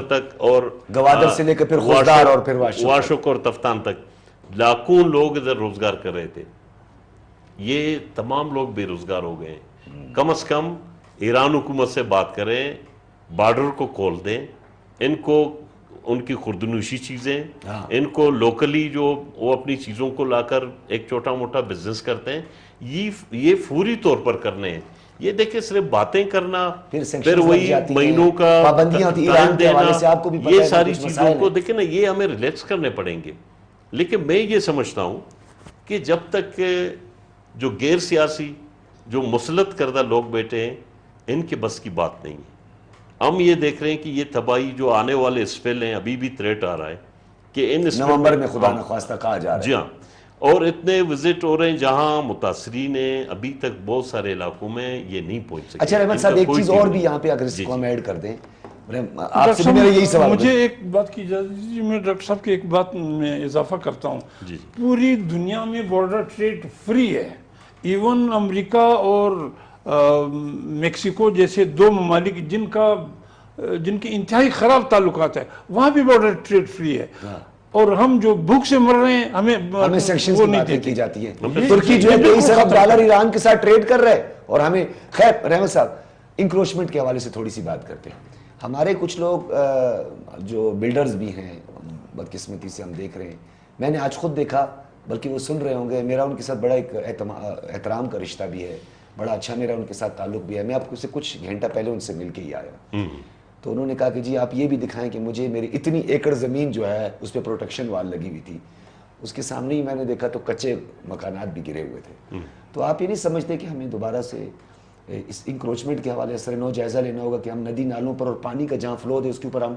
Speaker 3: تک, اور
Speaker 1: گوادر سے لے کر پھر خوشدار اور پھر
Speaker 3: واشک اور تفتان تک لاکھوں لوگ ادھر روزگار کر رہے تھے. یہ تمام لوگ بے روزگار ہو گئے. کم از کم ایران حکومت سے بات کریں, بارڈر کو کھول دیں, ان کو ان کی خردنوشی چیزیں، ان کو لوکلی جو وہ اپنی چیزوں کو لا کر ایک چھوٹا موٹا بزنس کرتے ہیں، یہ فوری طور پر کرنے ہیں. یہ دیکھیں صرف باتیں کرنا، پھر وہی مہینوں کا ٹائم دینا، یہ ساری چیزوں کو دیکھیں نا، یہ ہمیں ریلیکس کرنے پڑیں گے. لیکن میں یہ سمجھتا ہوں کہ جب تک جو غیر سیاسی جو مسلط کردہ لوگ بیٹھے ہیں ان کے بس کی بات نہیں ہے. ہم یہ دیکھ رہے ہیں کہ یہ تباہی جو آنے والے اسپیل ہیں، ابھی بھی تھریٹ آ رہا ہے کہ ان
Speaker 1: نومبر میں خدا نخواستہ کہا جا رہا ہے.
Speaker 3: جی ہاں، اور اتنے وزٹ ہو رہے ہیں جہاں متاثرین ہیں، ابھی تک بہت سارے علاقوں میں یہ نہیں پہنچ سکے.
Speaker 1: اچھا رحمت صاحب، ایک چیز اور بھی یہاں پہ اگر اس کو ہم ایڈ کر دیں، آپ سے میرا یہی سوال.
Speaker 2: مجھے ایک بات کی اجازت دیجیے، میں ڈاکٹر صاحب کی ایک بات میں اضافہ کرتا ہوں. پوری دنیا میں بارڈر ٹریڈ فری ہے. ایون امریکہ اور میکسیکو جیسے دو ممالک جن کے انتہائی خراب تعلقات ہیں، وہاں بھی بارڈر ٹریڈ فری ہے. اور ہم جو بھوک سے مر رہے ہیں
Speaker 1: ہمیں سیکشنز کی باتیں کی جاتی ہیں. ترکی جو ہے $23 ارب ایران کے ساتھ ٹریڈ کر رہے ہیں اور ہمیں. خیر رحمت صاحب، انکروچمنٹ کے حوالے سے تھوڑی سی بات کرتے ہیں. ہمارے کچھ لوگ جو بلڈرز بھی ہیں، بدقسمتی سے ہم دیکھ رہے ہیں، میں نے آج خود دیکھا، بلکہ وہ سن رہے ہوں گے، میرا ان کے ساتھ بڑا ایک احترام کا رشتہ بھی ہے، بڑا اچھا میرا ان کے ساتھ تعلق بھی ہے. میں آپ کو سے کچھ گھنٹہ پہلے ان سے مل کے ہی آیا. تو انہوں نے کہا کہ جی آپ یہ بھی دکھائیں کہ مجھے میری اتنی ایکڑ زمین جو ہے اس پہ پروٹیکشن وال لگی ہوئی تھی، اس کے سامنے ہی میں نے دیکھا تو کچے مکانات بھی گرے ہوئے تھے. تو آپ یہ نہیں سمجھتے کہ ہمیں دوبارہ سے اس انکروچمنٹ کے حوالے سے نو جائزہ لینا ہوگا کہ ہم ندی نالوں پر اور پانی کا جہاں فلو دے اس کے اوپر ہم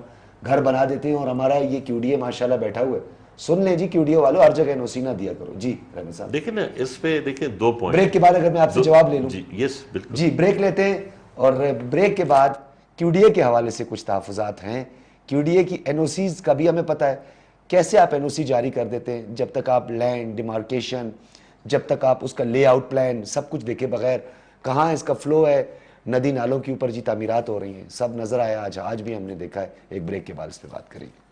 Speaker 1: گھر بنا دیتے ہیں، اور ہمارا یہ کیو ڈی اے ماشاءاللہ بیٹھا ہوا ہے. سن لیں جی کیو ڈی اے والوں، ہر جگہ NOC نہ دیا کرو. جی رحمت صاحب
Speaker 3: دیکھیں نا، اس پہ دیکھیں دو پوائنٹ.
Speaker 1: بریک کے بعد اگر میں آپ سے جواب لے لوں.
Speaker 3: جی یس بالکل.
Speaker 1: جی بریک لیتے ہیں، اور بریک کے بعد کیو ڈی اے کے حوالے سے کچھ تحفظات ہیں. کیو ڈی اے کی NOCs کا بھی ہمیں پتہ ہے، کیسے آپ NOC جاری کر دیتے ہیں جب تک آپ لینڈ ڈیمارکیشن، جب تک آپ اس کا لے آؤٹ پلان سب کچھ دیکھے بغیر، کہاں اس کا فلو ہے، ندی نالوں کے اوپر جی تعمیرات ہو رہی ہیں، سب نظر آیا آج بھی ہم نے دیکھا ہے. ایک بریک کے بعد اس پہ بات کریں گے.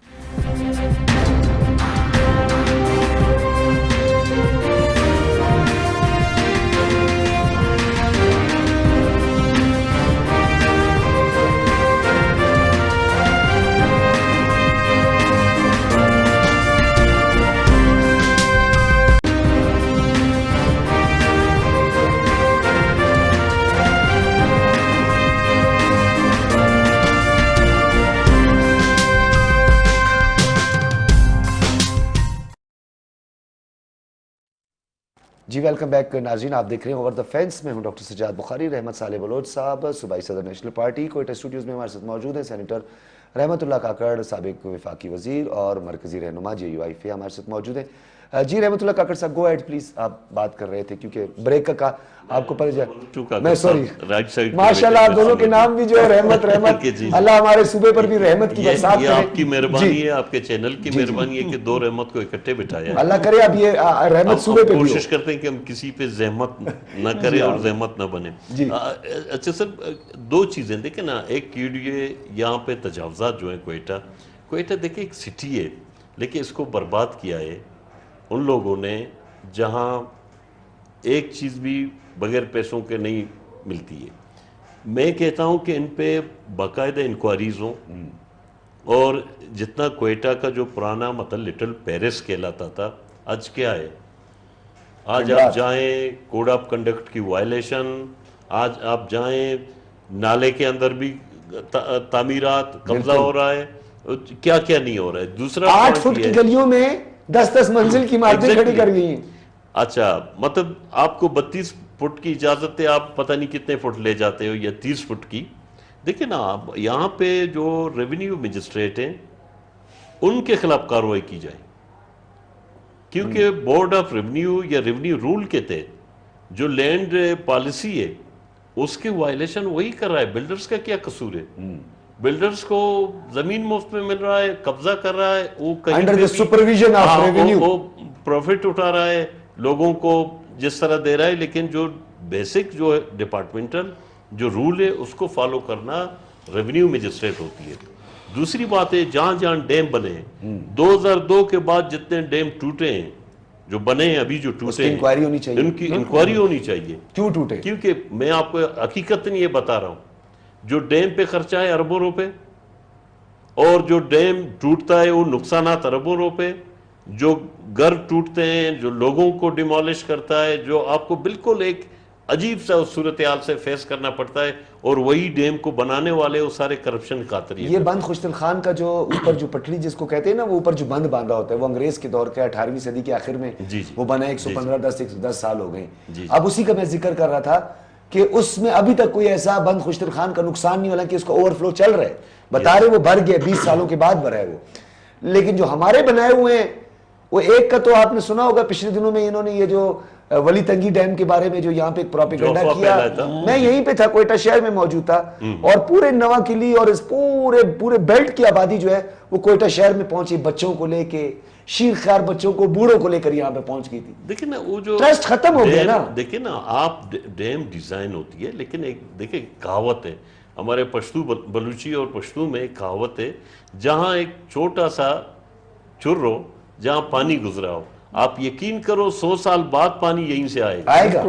Speaker 1: جی ویلکم بیک ناظرین، آپ دیکھ رہے ہیں اوور دا فینس. میں ہوں ڈاکٹر سجاد بخاری. رحمت صالح بلوچ صاحب صوبائی صدر نیشنل پارٹی کوئٹہ اسٹوڈیوز میں ہمارے ساتھ موجود ہیں. سینیٹر رحمت اللہ کاکڑ، سابق وفاقی وزیر اور مرکزی رہنما JUIF ہمارے ساتھ موجود ہیں. جی رحمت اللہ کاکڑ صاحب، گو ایڈ پلیز. آپ بات کر رہے تھے کیونکہ بریک کا آپ کو میں سوری ماشاءاللہ آپ دونوں کے نام بھی جو ہے رحمت اللہ ہمارے صوبے پر بھی رحمت کی برسات کرے.
Speaker 3: یہ آپ کی مہربانی ہے، آپ کے چینل کی مہربانی ہے کہ دو رحمت کو اکٹھے بٹھایا.
Speaker 1: اللہ کرے اب یہ رحمت صوبے پہ
Speaker 3: کوشش کرتے ہیں کہ ہم کسی پہ زحمت نہ کریں اور زحمت نہ بنے. اچھا سر، دو چیزیں دیکھیں نا. ایک کیڑیے یہاں پہ تجاوزات جو ہیں، کوئٹہ دیکھیں ایک سٹی ہے، لیکن اس کو برباد کیا ہے ان لوگوں نے جہاں ایک چیز بھی بغیر پیسوں کے نہیں ملتی ہے. میں کہتا ہوں کہ ان پہ باقاعدہ انکوائریز ہوں، اور جتنا کوئٹہ کا جو پرانا مطلب لٹل پیرس کہلاتا تھا، آج کیا ہے؟ آج آپ جائیں کوڈ آف کنڈکٹ کی وائلیشن، آج آپ جائیں نالے کے اندر بھی تعمیرات، قبضہ ہو رہا ہے، کیا کیا نہیں ہو رہا ہے. دوسرا
Speaker 1: 8 فٹ کی گلیوں میں 10 منزل کی عمارتیں کھڑی کر گئی ہیں.
Speaker 3: اچھا مطلب آپ کو 32 فٹ کی اجازت ہے، آپ پتہ نہیں کتنے فٹ لے جاتے ہو، یا 30 فٹ کی. دیکھیں نا، یہاں پہ جو ریونیو مجسٹریٹ ہیں ان کے خلاف کارروائی کی جائے، کیونکہ بورڈ آف ریونیو یا ریونیو رول کے تحت جو لینڈ پالیسی ہے اس کی وائلیشن وہی کر رہا ہے. بلڈرز کا کیا قصور ہے؟ بلڈرز کو زمین مفت میں مل رہا ہے، قبضہ کر رہا ہے، وہ کہیں وہ پروفٹ اٹھا رہا ہے، لوگوں کو جس طرح دے رہا ہے. لیکن جو بیسک جو ڈپارٹمنٹل جو رول ہے اس کو فالو کرنا ریونیو مجسٹریٹ ہوتی ہے. دوسری بات ہے، جہاں جہاں ڈیم بنے 2002 کے بعد جتنے ڈیم ٹوٹے ہیں، جو بنے ہیں ابھی جو ٹوٹے ہیں، ان کی انکوائری ہونی چاہیے.
Speaker 1: کیوں ٹوٹے؟
Speaker 3: کیونکہ میں آپ کو حقیقت یہ بتا رہا ہوں، جو ڈیم پہ خرچہ ہے اربوں روپے، اور جو ڈیم ٹوٹتا ہے وہ نقصانات اربوں روپے، جو گھر ٹوٹتے ہیں، جو لوگوں کو ڈیمالش کرتا ہے، جو آپ کو بالکل ایک عجیب سا اس صورتحال سے فیس کرنا پڑتا ہے، اور وہی ڈیم کو بنانے والے وہ سارے کرپشن خاطر
Speaker 1: یہ بند خوشدل خان کا جو اوپر جو پٹڑی جس کو کہتے ہیں نا، وہ اوپر جو بند باندھا ہوتا ہے، وہ انگریز کے دور کا 18ویں صدی کے آخر میں وہ بنا، 115 سال ہو گئے. اب اسی کا میں ذکر کر رہا تھا کہ اس میں ابھی تک کوئی ایسا بند خوشدل خان کا نقصان نہیں ہوا کہ اس کا اوور فلو چل رہا ہے. بتا رہے وہ بھر گیا، 20 سالوں کے بعد بھرا ہے وہ. لیکن جو ہمارے بنائے ہوئے ہیں وہ ایک کا تو آپ نے سنا ہوگا پچھلے دنوں میں انہوں نے یہ جو ولی تنگی ڈیم کے بارے میں جو یہاں پہ ایک پروپیگنڈا کیا، میں یہیں پہ تھا، کوئٹہ شہر میں موجود تھا، اور پورے نواں قلعی اور اس پورے بیلٹ کی آبادی جو ہے وہ کوئٹہ شہر میں پہنچی، بچوں کو لے کے، شیر خوار بچوں کو، بوڑھوں کو لے کر یہاں پہ پہنچ گئی تھی.
Speaker 3: دیکھیں نا وہ جو
Speaker 1: ٹرسٹ ختم ہو گیا نا.
Speaker 3: دیکھیں نا آپ ڈیم ڈیزائن ہوتی ہے، لیکن ایک دیکھیں کہاوت ہے ہمارے پشتو بلوچی اور پشتو میں، ایک کہاوت ہے جہاں ایک چھوٹا سا چر ہو جہاں پانی گزرا ہو، آپ یقین کرو 100 سال بعد پانی یہیں سے آئے گا.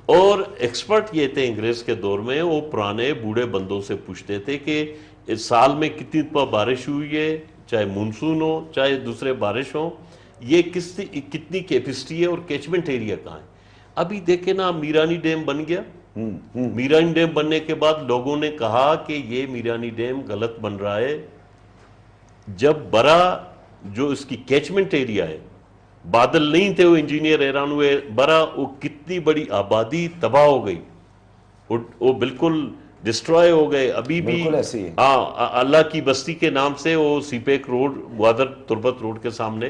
Speaker 3: اور ایکسپرٹ یہ تھے انگریز کے دور میں، وہ پرانے بوڑھے بندوں سے پوچھتے تھے کہ اس سال میں کتنی دفعہ بارش ہوئی ہے، چاہے مونسون ہو چاہے دوسرے بارش ہو، یہ کتنی کیپیسٹی ہے اور کیچمنٹ ایریا کہاں ہے. ابھی دیکھیں نا میرانی ڈیم بن گیا. میرانی ڈیم بننے کے بعد لوگوں نے کہا کہ یہ میرانی ڈیم غلط بن رہا ہے. جب برا جو اس کی کیچمنٹ ایریا ہے، بادل نہیں تھے وہ انجینئر حیران ہوئے، برا وہ کتنی بڑی آبادی تباہ ہو گئی، وہ بالکل ڈسٹرائے ہو گئے. ابھی بھی اللہ کی بستی کے نام سے وہ سیپیک روڈ، گوادر تربت روڈ کے سامنے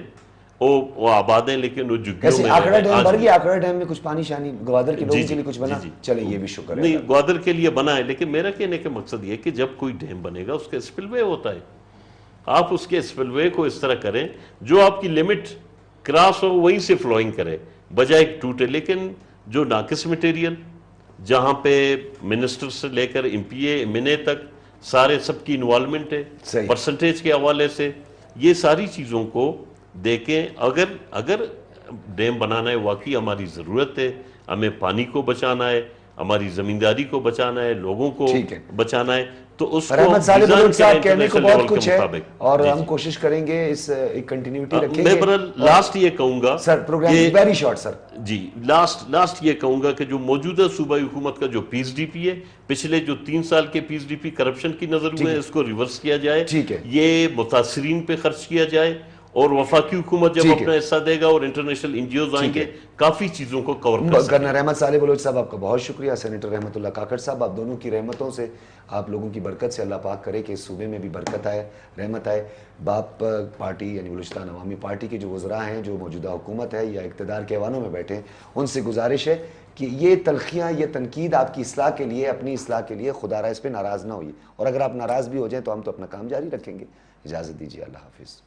Speaker 3: وہ آباد ہیں، لیکن وہ جھگیوں میں
Speaker 1: آکڑا ڈیم بھر گیا. آکڑا ڈیم میں کچھ پانی شانی گوادر کے لوگوں کے لیے کچھ بنا؟ چلیں یہ بھی شکر ہے.
Speaker 3: نہیں، گوادر کے لیے بنا ہے، لیکن میرا کہنے کا مقصد یہ ہے کہ جب کوئی ڈیم بنے گا اس کا اسپل وے ہوتا ہے، آپ اس کے اسپل وے کو اس طرح کریں جو آپ کی لمٹ کراس ہو وہیں سے فلوئنگ کرے بجائے ٹوٹے. لیکن جو ناقص مٹیریل، جہاں پہ منسٹر سے لے کر M P A M N A تک سارے سب کی انوالومنٹ ہے پرسنٹیج کے حوالے سے، یہ ساری چیزوں کو دیکھیں. اگر ڈیم بنانا ہے واقعی ہماری ضرورت ہے، ہمیں پانی کو بچانا ہے، ہماری زمینداری کو بچانا ہے، لوگوں کو بچانا ہے، تو اس کو
Speaker 1: رحمت صالح بلوچ صاحب کہنے کو بہت کچھ ہے اور ہم کوشش کریں گے اس ایک کنٹینیوٹی رکھیں گے.
Speaker 3: میں لاسٹ یہ کہوں گا
Speaker 1: سر، پروگرام ویری شارٹ سر.
Speaker 3: جی لاسٹ یہ کہوں گا کہ جو موجودہ صوبائی حکومت کا جو پی ایس ڈی پی ہے، پچھلے جو 3 سال کے P S D P corruption کی نظر ہوئے ہیں، اس کو ریورس کیا جائے، یہ متاثرین پہ خرچ کیا جائے، اور وفاقی حکومت جب اپنا حصہ دے گا اور انٹرنیشنل این جی اوز آئیں گے، کافی چیزوں کو کور کر سکیں گے.
Speaker 1: رحمت صالح بلوچ صاحب آپ کا بہت شکریہ. سینیٹر رحمت اللہ کاکڑ صاحب، آپ دونوں کی رحمتوں سے، آپ لوگوں کی برکت سے اللہ پاک کرے کہ اس صوبے میں بھی برکت آئے، رحمت آئے. باپ پارٹی یعنی بلوچستان عوامی پارٹی کے جو وزراء ہیں، جو موجودہ حکومت ہے یا اقتدار کے ایوانوں میں بیٹھے ہیں، ان سے گزارش ہے کہ یہ تلخیاں، یہ تنقید آپ کی اصلاح کے لیے، اپنی اصلاح کے لیے، خدا رہا اس پہ ناراض نہ ہوئیے. اور اگر آپ ناراض بھی ہو جائیں تو ہم تو اپنا کام جاری رکھیں گے. اجازت دیجیے، اللہ حافظ.